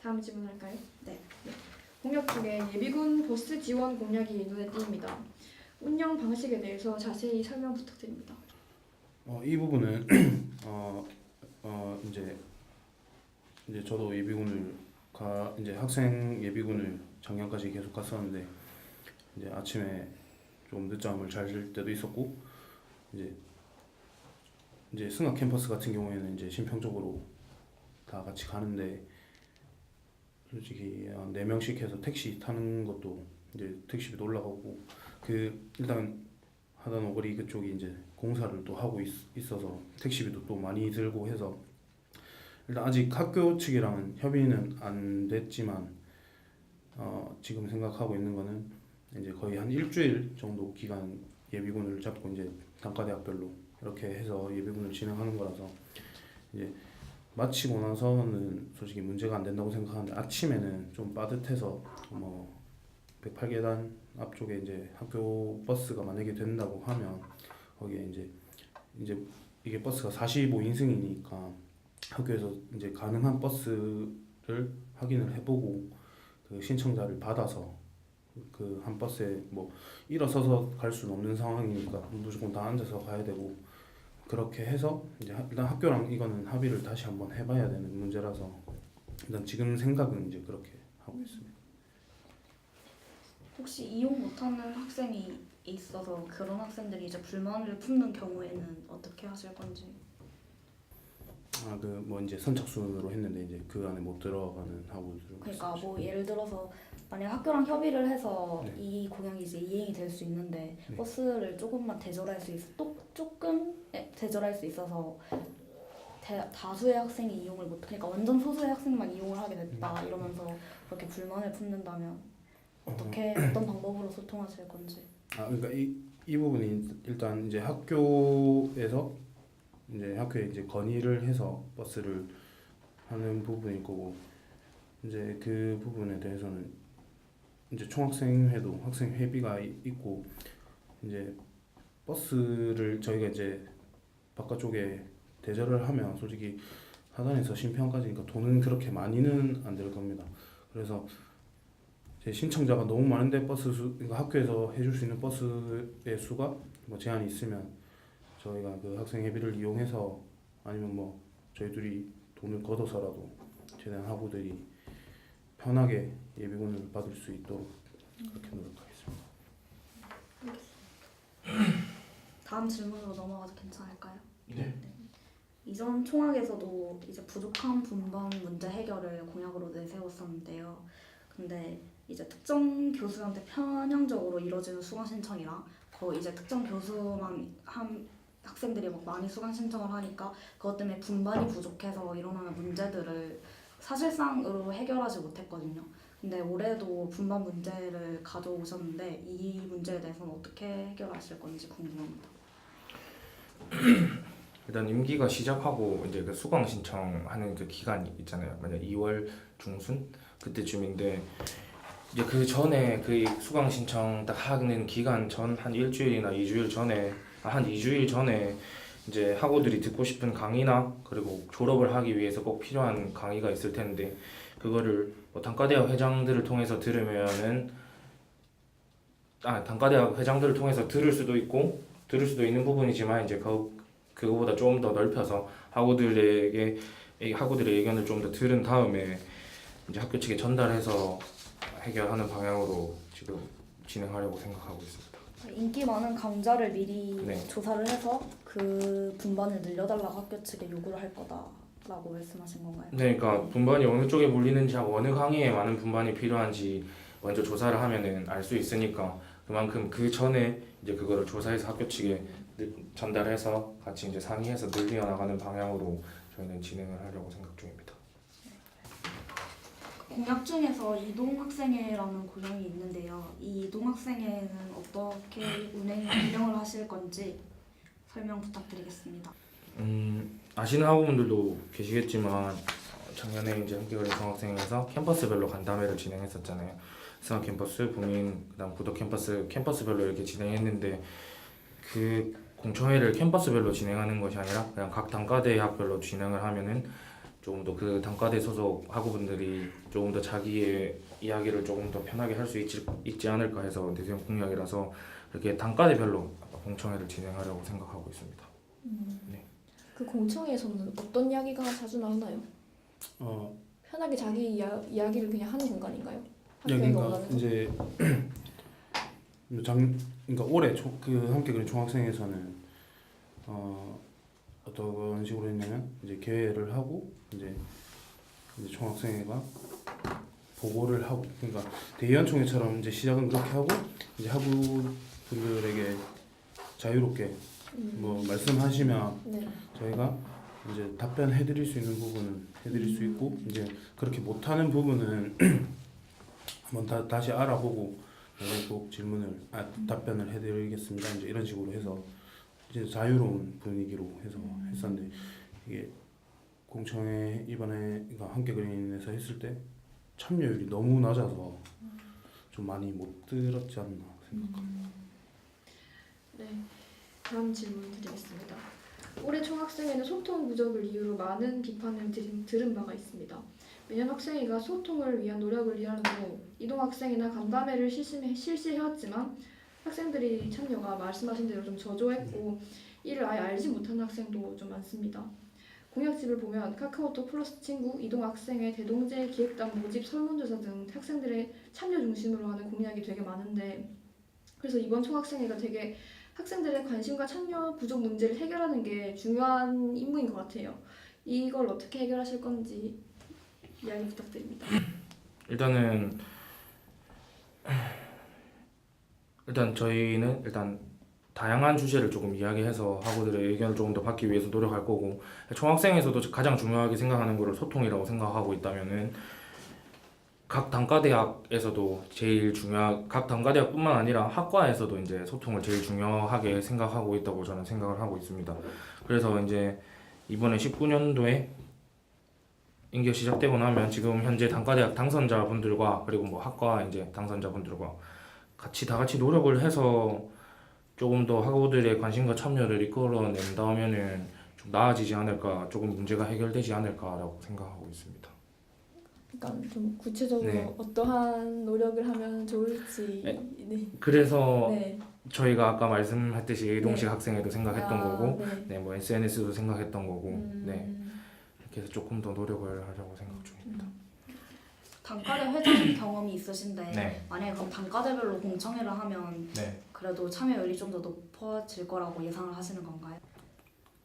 다음 질문할까요? 네. 공약 중에 예비군 버스 지원 공약이 눈에 띕니다. 운영 방식에 대해서 자세히 설명 부탁드립니다. 이 부분은 이제 이제 저도 예비군을 이제 학생 예비군을 작년까지 계속 갔었는데 이제 아침에 좀 늦잠을 잘 잘 때도 있었고 이제 승합 캠퍼스 같은 경우에는 이제 신평적으로 다 같이 가는데 솔직히 한 4명씩 해서 택시 타는 것도 이제 택시비도 올라가고 일단 하단 오거리 그쪽이 이제 공사를 또 하고 있어서 택시비도 또 많이 들고 해서 일단 아직 학교 측이랑은 협의는 안 됐지만 지금 생각하고 있는 거는 이제 거의 한 일주일 정도 기간 예비군을 잡고 이제 단과대학별로 이렇게 해서 예비군을 진행하는 거라서 이제 마치고 나서는 솔직히 문제가 안 된다고 생각하는데 아침에는 좀 빠듯해서 108계단 앞쪽에 이제 학교 버스가 만약에 된다고 하면 거기에 이제 이게 버스가 45인승이니까 학교에서 이제 가능한 버스를 확인을 해보고 그 신청자를 받아서 그 한 버스에 일어서서 갈 수는 없는 상황이니까 무조건 다 앉아서 가야 되고 그렇게 해서 이제 일단 학교랑 이거는 합의를 다시 한번 해봐야 되는 문제라서 일단 지금 생각은 이제 그렇게 하고 있습니다. 혹시 이용 못하는 학생이 있어서 그런 학생들이 이제 불만을 품는 경우에는 어떻게 하실 건지? 이제 선착순으로 했는데 이제 그 안에 못 들어가는 학우들. 그러니까 예를 들어서 만약 학교랑 협의를 해서 네. 이 공약이 이제 이행이 될 수 있는데 네. 버스를 조금 대절할 수 있어서 다수의 학생이 이용을 못, 그러니까 완전 소수의 학생만 이용을 하게 됐다 이러면서 그렇게 불만을 품는다면 어떤 방법으로 소통하실 건지? 그러니까 이 부분이 일단 이제 학교에 이제 건의를 해서 버스를 하는 부분일 거고 이제 그 부분에 대해서는 이제 총학생회도 학생회비가 있고 이제 버스를 저희가 이제 바깥쪽에 대절을 하면 솔직히 하단에서 신평까지니까 돈은 그렇게 많이는 안 들 겁니다. 그래서 이제 신청자가 너무 많은데 그러니까 학교에서 해줄 수 있는 버스의 수가 제한이 있으면 저희가 그 학생회비를 이용해서 아니면 저희 둘이 돈을 걷어서라도 최대한 학우들이 편하게 예비군을 받을 수 있도록 그렇게 노력하겠습니다. 다음 질문으로 넘어가도 괜찮을까요? 네. 이전 총학에서도 이제 부족한 분반 문제 해결을 공약으로 내세웠었는데요. 근데 이제 특정 교수한테 편향적으로 이루어지는 수강 신청이랑 이제 특정 교수만 한 학생들이 많이 수강 신청을 하니까 그것 때문에 분반이 부족해서 일어나는 문제들을 사실상으로 해결하지 못했거든요. 근데 올해도 분반 문제를 가져오셨는데 이 문제에 대해서는 어떻게 해결하실 건지 궁금합니다. 일단 임기가 시작하고 이제 그 수강 신청하는 그 기간이 있잖아요. 만약 2월 중순 그때쯤인데 이제 그 전에 그 수강 신청 딱 하는 기간 전 한 일주일이나 2주일 전에 한 2주일 전에 이제 학우들이 듣고 싶은 강의나 그리고 졸업을 하기 위해서 꼭 필요한 강의가 있을 텐데 그거를 단과대학 회장들을 통해서 들으면은 단과대학 회장들을 통해서 들을 수도 있는 부분이지만 이제 그거보다 좀 더 넓혀서 학우들의 의견을 좀 더 들은 다음에 이제 학교 측에 전달해서 해결하는 방향으로 지금 진행하려고 생각하고 있습니다. 인기 많은 강좌를 미리 네. 조사를 해서 그 분반을 늘려달라고 학교 측에 요구를 할 거다라고 말씀하신 건가요? 네, 그러니까 분반이 어느 쪽에 몰리는지하고 어느 강의에 많은 분반이 필요한지 먼저 조사를 하면은 알 수 있으니까 그만큼 그 전에 이제 그거를 조사해서 학교 측에 전달해서 같이 이제 상의해서 늘려 나가는 방향으로 저희는 진행을 하려고 생각 중입니다. 공약 중에서 이동학생회라는 공약이 있는데요. 이 이동학생회는 어떻게 운영을 하실 건지 설명 부탁드리겠습니다. 아시는 학우분들도 계시겠지만 작년에 이제 한겨울의 중학생에서 캠퍼스별로 간담회를 진행했었잖아요. 승합 캠퍼스, 부민, 그다음 구덕 캠퍼스별로 이렇게 진행했는데 그 공청회를 캠퍼스별로 진행하는 것이 아니라 그냥 각 단과대학별로 진행을 하면은 조금 더 그 단과대 소속 학우분들이 조금 더 자기의 이야기를 조금 더 편하게 할 수 있지 않을까 해서 대세형 공약이라서 이렇게 단과대별로 공청회를 진행하려고 생각하고 있습니다. 그 공청회에서는 어떤 이야기가 자주 나오나요? 편하게 자기 이야기를 그냥 하는 공간인가요? 학교에 그러니까 원하는 거? 이제 그러니까 올해 그 함께 그린 총학생에서는 어떤 식으로 했냐면 이제 개회를 하고 이제 총학생회가 보고를 하고, 그러니까 대의원총회처럼 이제 시작은 그렇게 하고 이제 학우분들에게 자유롭게 뭐 말씀하시면 네. 저희가 이제 답변해드릴 수 있는 부분은 해드릴 수 있고, 이제 그렇게 못하는 부분은 한번 다시 알아보고 꼭 답변을 해드리겠습니다. 이제 이런 식으로 해서 이제 자유로운 분위기로 해서 했었는데, 이게 공청회 이번에 그러니까 함께 그린에서 했을 때 참여율이 너무 낮아서 좀 많이 못 들었지 않나 생각합니다. 네, 다음 질문 드리겠습니다. 올해 총학생회는 소통 부족을 이유로 많은 비판을 들은 바가 있습니다. 매년 학생회가 소통을 위한 노력을 기하는데 이동학생회나 간담회를 실시해왔지만 학생들이 참여가 말씀하신 대로 좀 저조했고 이를 아예 알지 못하는 학생도 좀 많습니다. 공약집을 보면 카카오톡 플러스 친구, 이동학생회, 대동제 기획단 모집 설문조사 등 학생들의 참여 중심으로 하는 공약이 되게 많은데, 그래서 이번 총학생회가 되게 학생들의 관심과 참여 부족 문제를 해결하는 게 중요한 임무인 것 같아요. 이걸 어떻게 해결하실 건지 이야기 부탁드립니다. 일단 저희는 다양한 주제를 조금 이야기해서 학우들의 의견을 조금 더 받기 위해서 노력할 거고, 총학생에서도 가장 중요하게 생각하는 것을 소통이라고 생각하고 있다면은 각 단과대학에서도 각 단과대학뿐만 아니라 학과에서도 이제 소통을 제일 중요하게 생각하고 있다고 저는 생각을 하고 있습니다. 그래서 이제 이번에 19년도에 인계 시작되고 나면 지금 현재 단과대학 당선자분들과 그리고 뭐 학과 이제 당선자분들과 다 같이 노력을 해서 조금 더 학우들의 관심과 참여를 이끌어낸다면은 좀 나아지지 않을까, 조금 문제가 해결되지 않을까라고 생각하고 있습니다. 그러니까 좀 구체적으로 네. 어떠한 노력을 하면 좋을지. 네. 그래서 네. 저희가 아까 말씀했듯이 동식 네. 학생회도 생각했던 아, 거고, 네. 네, 뭐 SNS도 생각했던 거고, 네, 음. 이렇게 해서 조금 더 노력을 하려고 생각 중입니다. 단과대 회장 경험이 있으신데 네. 만약에 그럼 단과대별로 공청회를 하면 네. 그래도 참여율이 좀 더 높아질 거라고 예상을 하시는 건가요?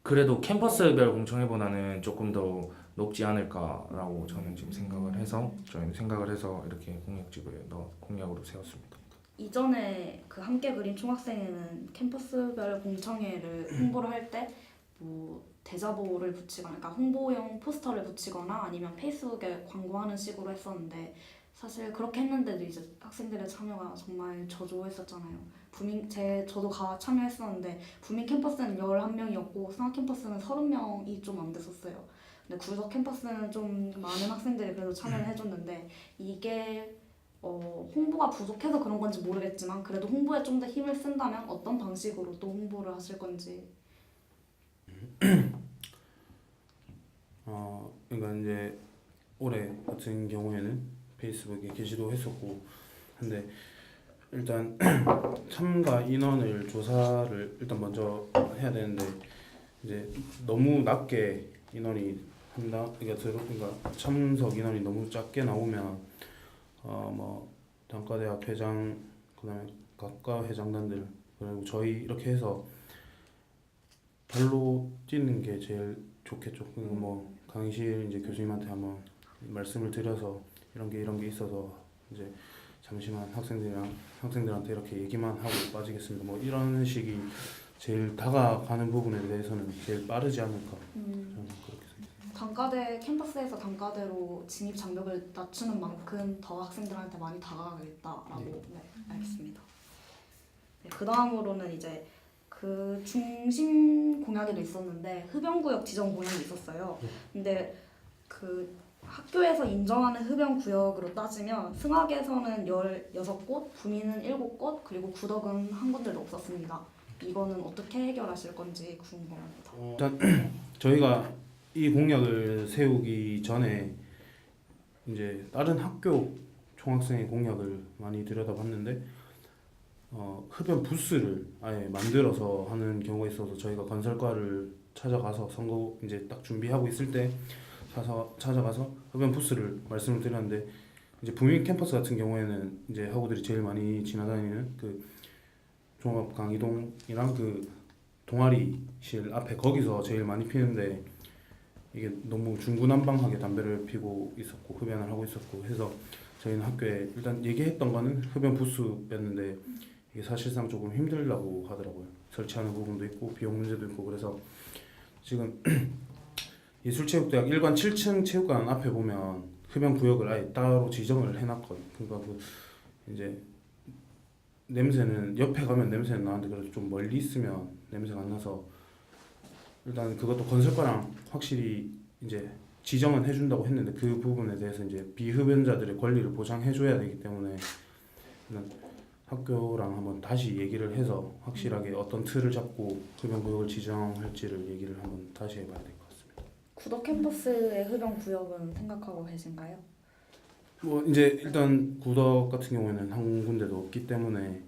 그래도 캠퍼스별 공청회보다는 조금 더 높지 않을까라고 저는 지금 저희는 생각을 해서 이렇게 공약으로 세웠습니다. 이전에 그 함께 그린 총학생회는 캠퍼스별 공청회를 홍보를 할 때 뭐 대자보를 붙이거나, 그러니까 홍보용 포스터를 붙이거나 아니면 페이스북에 광고하는 식으로 했었는데, 사실 그렇게 했는데도 이제 학생들의 참여가 정말 저조했었잖아요. 저도 참여했었는데 부민 캠퍼스는 11명이었고 상하 캠퍼스는 30명이 좀 안 됐었어요. 근데 구석 캠퍼스는 좀 많은 학생들이 그래도 참여를 해줬는데, 이게 홍보가 부족해서 그런 건지 모르겠지만 그래도 홍보에 좀 더 힘을 쓴다면 어떤 방식으로 또 홍보를 하실 건지. 그러니까 이제 올해 같은 경우에는 페이스북에 게시도 했었고 한데, 일단 참가 인원을 조사를 일단 먼저 해야 되는데, 이제 너무 낮게 인원이 그러니까 참석 인원이 너무 작게 나오면 뭐 단과대학 회장, 그다음에 각과 회장단들, 그리고 저희 이렇게 해서 발로 뛰는 게 제일 좋겠죠. 그리고 뭐 강의실 이제 교수님한테 한번 말씀을 드려서 이런 게 있어서 이제 잠시만 학생들한테 이렇게 얘기만 하고 빠지겠습니다. 뭐 이런 식이 제일 다가가는 부분에 대해서는 제일 빠르지 않을까. 저는 그렇게 생각합니다. 단과대 캠퍼스에서 단과대로 진입 장벽을 낮추는 만큼 더 학생들한테 많이 다가가겠다라고. 네, 알겠습니다. 네, 그 다음으로는 이제 그 중심 공약에도 있었는데 흡연구역 지정 공약이 있었어요. 근데 그 학교에서 인정하는 흡연구역으로 따지면 승학에서는 16곳, 구미는 7곳, 그리고 구덕은 한 군데도 없었습니다. 이거는 어떻게 해결하실 건지 궁금합니다. 일단 저희가 이 공약을 세우기 전에 이제 다른 학교 총학생의 공약을 많이 들여다봤는데, 흡연 부스를 아예 만들어서 하는 경우가 있어서 저희가 건설과를 찾아가서 선거 이제 딱 준비하고 있을 때 가서 찾아가서 흡연 부스를 말씀을 드렸는데 이제 부민 캠퍼스 같은 경우에는 이제 학우들이 제일 많이 지나다니는 그 종합 강의동이랑 그 동아리실 앞에 거기서 제일 많이 피는데 이게 너무 중구난방하게 담배를 피고 있었고 흡연을 하고 있었고 해서 저희는 학교에 일단 얘기했던 거는 흡연 부스였는데 이게 사실상 조금 힘들다고 하더라고요. 설치하는 부분도 있고 비용 문제도 있고 그래서 지금 예술체육대학 일관 7층 체육관 앞에 보면 흡연 구역을 아예 따로 지정을 해놨거든요. 그러니까 그 이제 냄새는 옆에 가면 냄새는 나는데 그래도 좀 멀리 있으면 냄새가 안 나서 일단 그것도 건설과랑 확실히 이제 지정은 해준다고 했는데 그 부분에 대해서 이제 비흡연자들의 권리를 보장해줘야 되기 때문에 일단 학교랑 한번 다시 얘기를 해서 확실하게 어떤 틀을 잡고 흡연 구역을 지정할지를 얘기를 한번 다시 해봐야 될 것 같습니다. 구덕 캠퍼스의 흡연 구역은 생각하고 계신가요? 뭐 이제 일단 구덕 같은 경우에는 한 군데도 없기 때문에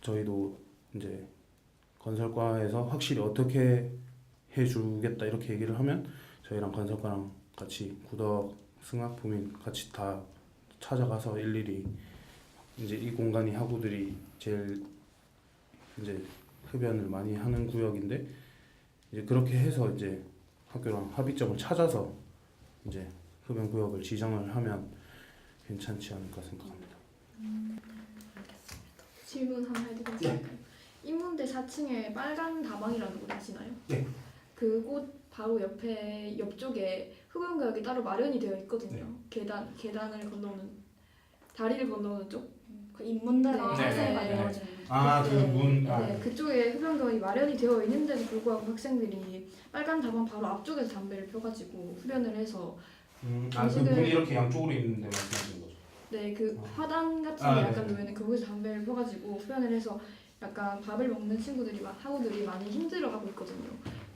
저희도 이제 건설과에서 확실히 어떻게 해주겠다 이렇게 얘기를 하면 저희랑 건설과랑 같이 구덕 승학 부민 같이 다 찾아가서 일일이 이제 이 공간이 학우들이 제일 이제 흡연을 많이 하는 구역인데 이제 그렇게 해서 이제 학교랑 합의점을 찾아서 이제 흡연 구역을 지정을 하면 괜찮지 않을까 생각합니다. 질문 하나 해도 괜찮을까요? 인문대 4층에 빨간 다방이라는 곳 아시나요? 네. 그곳 바로 옆에 옆쪽에 흡연 구역이 따로 마련이 되어 있거든요. 계단을 건너는 다리를 건너는 쪽. 그 인문대랑 네. 학생회가 네. 이루어지는 네, 그쪽에 흡연 구역이 마련이 되어 있는데도 불구하고 학생들이 빨간 다방 바로 앞쪽에서 담배를 펴가지고 흡연을 해서 그 문이 이렇게 양쪽으로 있는데 말씀하시는 거죠? 네, 그 화단 같은 게 약간 놓여있는 그곳에서 담배를 펴가지고 흡연을 해서 약간 밥을 먹는 친구들이 학우들이 많이 힘들어하고 있거든요.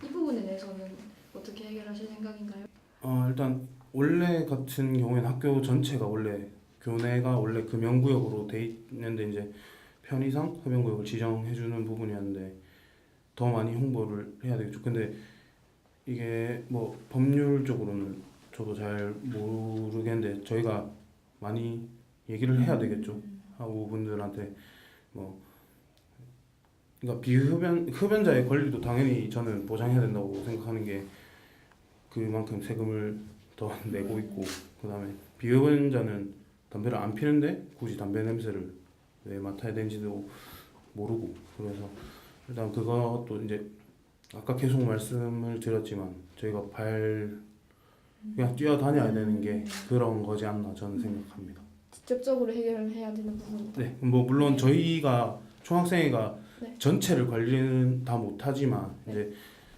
이 부분에 대해서는 어떻게 해결하실 생각인가요? 일단 원래 같은 경우에는 학교 전체가 원래 교내가 원래 금연구역으로 돼 있는데 이제 편의상 흡연구역을 지정해주는 부분이었는데 더 많이 홍보를 해야 되겠죠. 근데 이게 뭐 법률적으로는 저도 잘 모르겠는데 저희가 많이 얘기를 해야 되겠죠. 학우분들한테 뭐 그러니까 흡연자의 권리도 당연히 저는 보장해야 된다고 생각하는 게 그만큼 세금을 더 내고 있고 그다음에 비흡연자는 담배를 안 피는데 굳이 담배 냄새를 왜 맡아야 되는지도 모르고 그래서 일단 그것도 이제 아까 계속 말씀을 드렸지만 저희가 그냥 뛰어다녀야 되는 게 그런 거지 않나 저는 생각합니다. 직접적으로 해결을 해야 되는 부분이다. 네, 뭐 물론 저희가 총학생회가 네. 전체를 관리는 다 못하지만 이제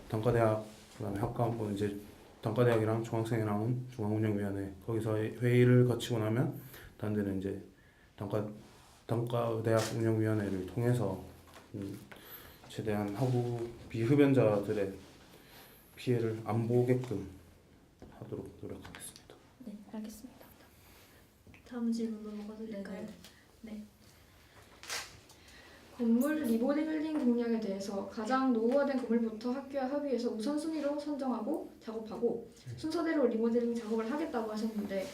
단과대학 그다음에 학과뭐 이제 단과대학이랑 총학생회랑은 중앙운영위원회 거기서 회의를 거치고 나면 다른 데는 이제 단과대학 운영위원회를 통해서 최대한 학우 비흡연자들의 피해를 안 보게끔 하도록 노력하겠습니다. 네, 알겠습니다. 다음 질문 넘어가도 될까요? 네. 건물 리모델링 공략에 대해서 가장 노후화된 건물부터 학교와 협의해서 우선순위로 선정하고 작업하고 순서대로 리모델링 작업을 하겠다고 하셨는데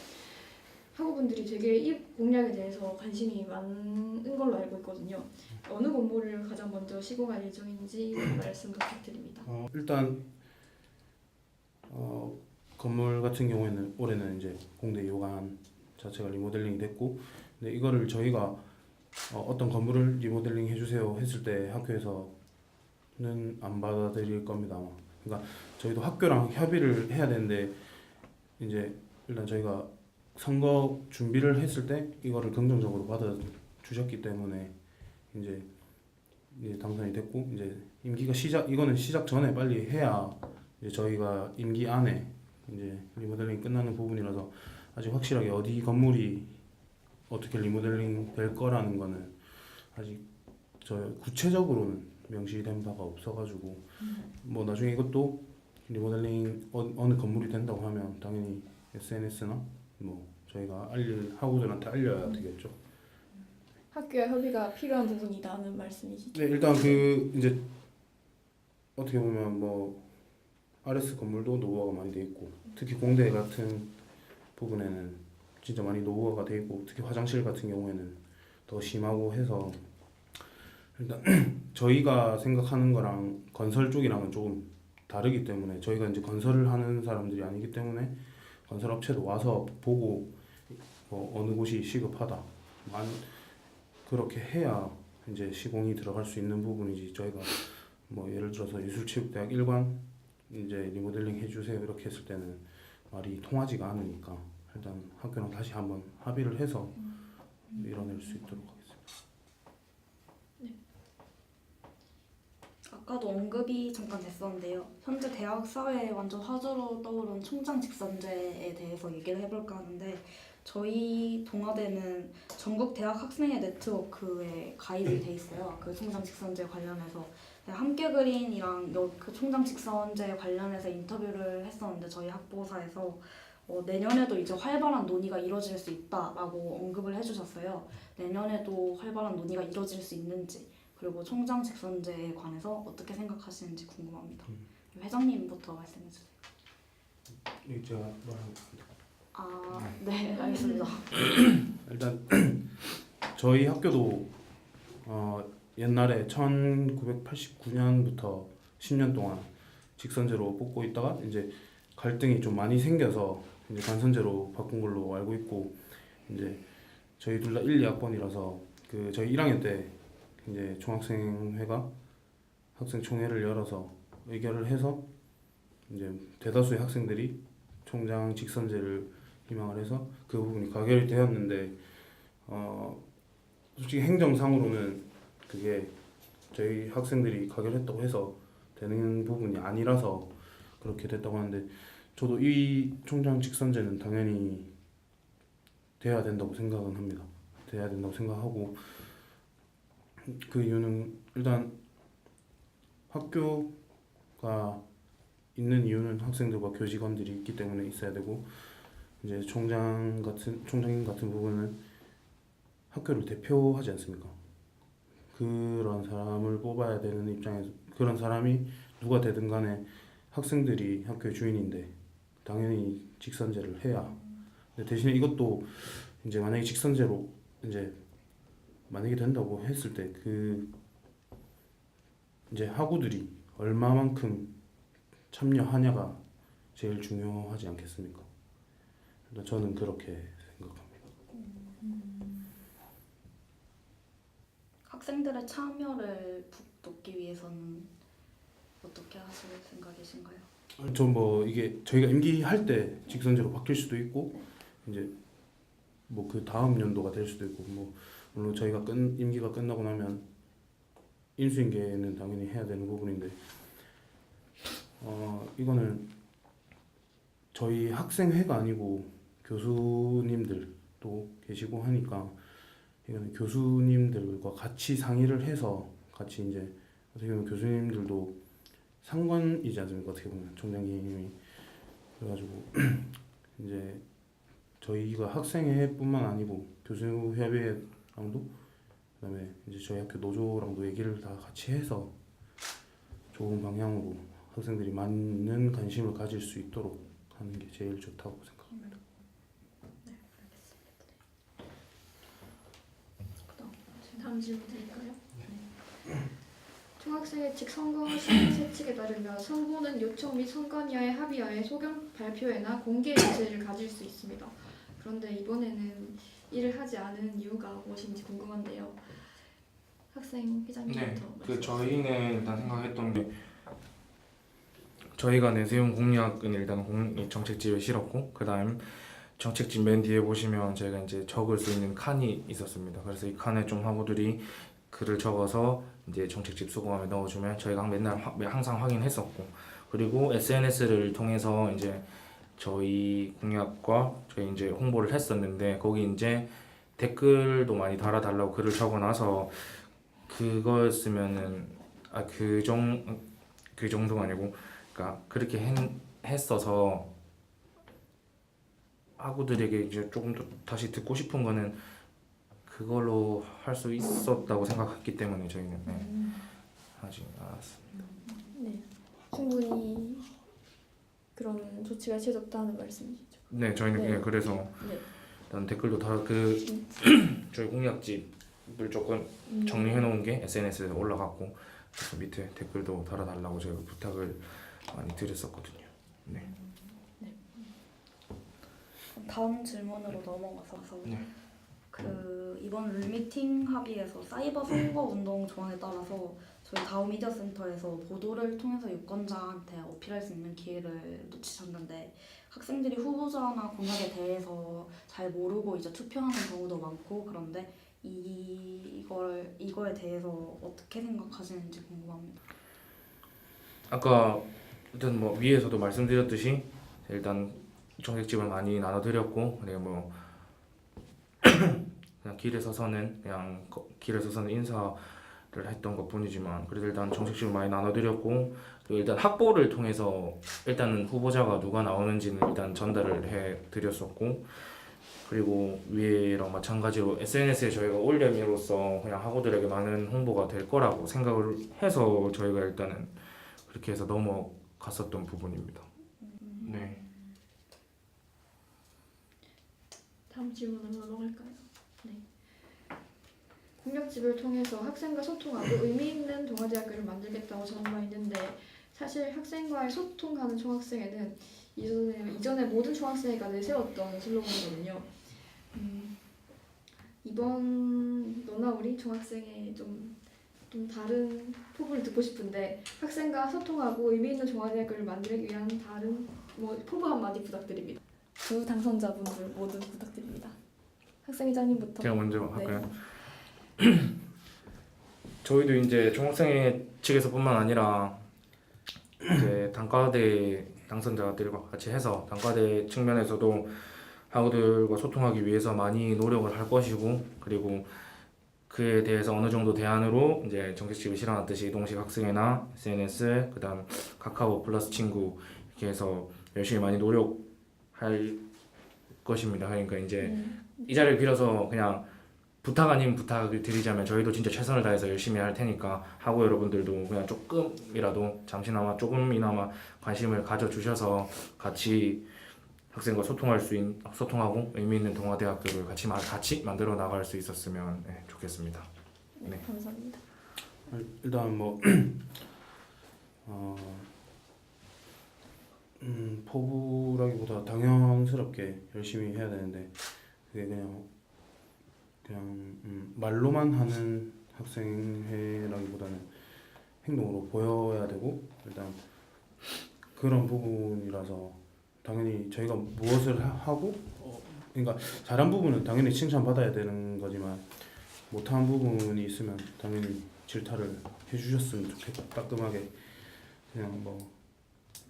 학우분들이 되게 이 공략에 대해서 관심이 많은 걸로 알고 있거든요. 어느 건물을 가장 먼저 시공할 예정인지 말씀 부탁드립니다. 일단 건물 같은 경우에는 올해는 이제 공대 요관 자체가 리모델링이 됐고 근데 이거를 저희가 어떤 건물을 리모델링 해주세요 했을 때 학교에서는 안 받아들일 겁니다. 아마. 그러니까 저희도 학교랑 협의를 해야 되는데 이제 일단 저희가 선거 준비를 했을 때 이거를 긍정적으로 받아주셨기 때문에 이제 당선이 됐고 이제 임기가 이거는 시작 전에 빨리 해야 이제 저희가 임기 안에 이제 리모델링이 끝나는 부분이라서 아직 확실하게 어디 건물이 어떻게 리모델링 될 거라는 거는 아직 저 구체적으로는 명시된 바가 없어가지고 뭐 나중에 이것도 리모델링 어느 건물이 된다고 하면 당연히 SNS나 뭐 저희가 학우들한테 알려야 되겠죠. 학교와 협의가 필요한 부분이다는 말씀이시죠? 네, 일단 그 이제 어떻게 보면 뭐 RS 건물도 노후화가 많이 돼 있고 특히 공대 같은 부분에는 진짜 많이 노후화가 돼 있고 특히 화장실 같은 경우에는 더 심하고 해서 일단 저희가 생각하는 거랑 건설 쪽이랑은 조금 다르기 때문에 저희가 이제 건설을 하는 사람들이 아니기 때문에 건설 업체도 와서 보고 어느 곳이 시급하다 그렇게 해야 이제 시공이 들어갈 수 있는 부분이지 저희가 뭐 예를 들어서 예술체육대학 일관 이제 리모델링 해주세요 이렇게 했을 때는 말이 통하지가 않으니까 일단 학교랑 다시 한번 합의를 해서 이뤄낼 수 있도록 하겠습니다. 아까도 언급이 잠깐 됐었는데요. 현재 대학 사회에 완전 화두로 떠오른 총장 직선제에 대해서 얘기를 해볼까 하는데 저희 동아대는 전국 대학 학생회 네트워크에 가입이 돼 있어요. 그 총장 직선제 관련해서 함께 그린이랑 그 총장 직선제 관련해서 인터뷰를 했었는데 저희 학부사에서 내년에도 이제 활발한 논의가 이루어질 수 있다라고 언급을 해주셨어요. 내년에도 활발한 논의가 이루어질 수 있는지 그리고 총장 직선제에 관해서 어떻게 생각하시는지 궁금합니다. 회장님부터 말씀해 주세요. 이제 제가 말하겠습니다. 네, 알겠습니다. 일단 저희 학교도 옛날에 1989년부터 10년 동안 직선제로 뽑고 있다가 이제 갈등이 좀 많이 생겨서 이제 간선제로 바꾼 걸로 알고 있고 이제 저희 둘 다 1, 2학번이라서 그 저희 1학년 때 이제 총학생회가 학생총회를 열어서 의결을 해서 이제 대다수의 학생들이 총장 직선제를 희망을 해서 그 부분이 가결이 되었는데 솔직히 행정상으로는 그게 저희 학생들이 가결했다고 해서 되는 부분이 아니라서 그렇게 됐다고 하는데 저도 이 총장 직선제는 당연히 돼야 된다고 생각은 합니다. 돼야 된다고 생각하고 그 이유는 일단 학교가 있는 이유는 학생들과 교직원들이 있기 때문에 있어야 되고 이제 총장님 같은 부분은 학교를 대표하지 않습니까? 그런 사람을 뽑아야 되는 입장에서 그런 사람이 누가 되든 간에 학생들이 학교의 주인인데 당연히 직선제를 해야. 근데 대신에 이것도 이제 만약에 직선제로 이제 만약에 된다고 했을 때 그 이제 학우들이 얼마만큼 참여하냐가 제일 중요하지 않겠습니까? 일단 저는 그렇게 생각합니다. 학생들의 참여를 북돋기 위해서는 어떻게 하실 생각이신가요? 저 뭐 이게 저희가 임기할 때 직선제로 바뀔 수도 있고 이제 뭐 그 다음 연도가 될 수도 있고 뭐 물론 저희가 임기가 끝나고 나면 인수인계는 당연히 해야 되는 부분인데 이거는 저희 학생회가 아니고 교수님들도 계시고 하니까 이거는 교수님들과 같이 상의를 해서 같이 이제 어떻게 보면 교수님들도 상관이지 않습니까? 어떻게 보면 총장님이 그래가지고 이제 저희가 학생회뿐만 아니고 교수협의회랑도 그다음에 이제 저희 학교 노조랑도 얘기를 다 같이 해서 좋은 방향으로 학생들이 많은 관심을 가질 수 있도록 하는 게 제일 좋다고 생각합니다. 다음 질문 드릴까요? 총학생회 측 선거 시행 세칙에 따르면 선고는 요청 및 선관위와의 합의하에 소견 발표회나 공개 유세를 가질 수 있습니다. 그런데 이번에는 이를 하지 않은 이유가 무엇인지 궁금한데요. 학생 회장님부터. 그 저희는 일단 생각했던 게 저희가 내세운 공약은 일단 정책집에 실었고 그다음 정책집 맨 뒤에 보시면 저희가 이제 적을 수 있는 칸이 있었습니다. 그래서 이 칸에 좀 학우들이 글을 적어서 이제 정책집 수거함에 넣어주면 저희가 맨날 항상 확인했었고 그리고 SNS를 통해서 이제 저희 공약과 저희 이제 홍보를 했었는데 거기 이제 댓글도 많이 달아달라고 글을 적어놔서 그거였으면은 그 정도가 아니고 그러니까 그렇게 했어서 학우들에게 이제 조금 더 다시 듣고 싶은 거는 그걸로 할 수 있었다고 생각했기 때문에 저희는 하지 않았습니다. 네, 충분히 그런 조치가 취해졌다는 말씀이시죠? 네, 저희는 네. 그래서 네. 일단 댓글도 다 저희 공약집을 조금 음. 정리해 놓은 게 SNS에 올라갔고 그래서 밑에 댓글도 달아달라고 저희가 부탁을 많이 드렸었거든요. 네. 다음 질문으로 넘어가서 네. 그 이번 룰미팅 합의에서 사이버 선거 운동 조항에 따라서 저희 다음 미디어 센터에서 보도를 통해서 유권자한테 어필할 수 있는 기회를 놓치셨는데 학생들이 후보자나 공약에 대해서 잘 모르고 이제 투표하는 경우도 많고 그런데 이거에 대해서 어떻게 생각하시는지 궁금합니다. 아까 일단 뭐 위에서도 말씀드렸듯이 일단 정책집을 많이 나눠드렸고 그리고 뭐 그냥 길에 서서는 인사를 했던 것뿐이지만 그래도 일단 정책집을 많이 나눠드렸고 그리고 일단 확보를 통해서 일단은 후보자가 누가 나오는지는 일단 전달을 해드렸었고 그리고 위에랑 마찬가지로 SNS에 저희가 올림으로써 그냥 학우들에게 많은 홍보가 될 거라고 생각을 해서 저희가 일단은 그렇게 해서 넘어갔었던 부분입니다. 네. 다음 질문으로 넘어갈까요? 네. 공약집을 통해서 학생과 소통하고 의미 있는 동아대학교를 만들겠다고 전망했는데 사실 학생과의 소통하는 총학생회는 이전에 모든 총학생회가 내세웠던 슬로건이거든요. 이번 너나 우리 총학생회 좀 다른 포부를 듣고 싶은데 학생과 소통하고 의미 있는 종합대학교를 만들기 위한 다른 포부 한마디 부탁드립니다. 두 당선자분들 모두 부탁드립니다. 학생회장님부터. 제가 먼저 네. 할까요? 저희도 이제 총학생회 측에서뿐만 아니라 이제 단과대 당선자들과 같이 해서 단과대 측면에서도 학우들과 소통하기 위해서 많이 노력을 할 것이고 그리고 그에 대해서 어느 정도 대안으로 이제 정책집을 실현했듯이 이동식 학생회나 SNS 그다음 카카오 플러스 친구 이렇게 해서 열심히 많이 노력할 것입니다. 그러니까 이제 이 자리를 빌어서 그냥 부탁 아닌 부탁을 드리자면 저희도 진짜 최선을 다해서 열심히 할 테니까 학우 여러분들도 그냥 조금이라도 잠시나마 조금이나마 관심을 가져주셔서 같이 학생과 소통하고 의미 있는 동아대학교를 같이 만들어 나갈 수 있었으면 좋겠습니다. 네, 감사합니다. 일단 뭐 포부라기보다 당연스럽게 열심히 해야 되는데 그게 그냥 말로만 하는 학생회라기보다는 행동으로 보여야 되고 일단 그런 부분이라서 당연히 저희가 무엇을 하고 그러니까 잘한 부분은 당연히 칭찬받아야 되는 거지만 못한 부분이 있으면 당연히 질타를 해주셨으면 좋겠고 따끔하게 그냥 뭐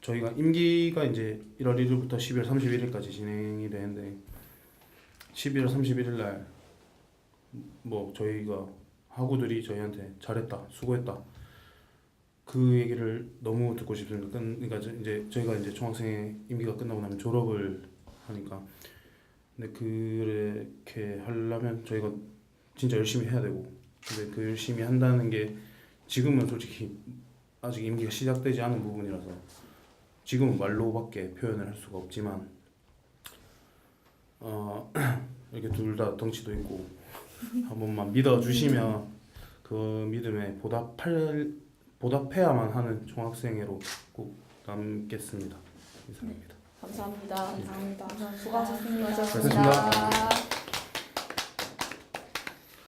저희가 임기가 이제 1월 1일부터 12월 31일까지 진행이 되는데 12월 31일 날 뭐 저희가 학우들이 저희한테 잘했다 수고했다 그 얘기를 너무 듣고 싶습니다. 그러니까 이제 저희가 이제 총학생회 임기가 끝나고 나면 졸업을 하니까 근데 그렇게 하려면 저희가 진짜 열심히 해야 되고 근데 그 열심히 한다는 게 지금은 솔직히 아직 임기가 시작되지 않은 부분이라서 지금은 말로밖에 표현을 할 수가 없지만 이렇게 둘 다 덩치도 있고 한 번만 믿어주시면 그 믿음에 보답해야만 하는 총학생회로 꼭 남겠습니다. 이상입니다. 감사합니다. 감사합니다. 수고하셨습니다. 수고하셨습니다.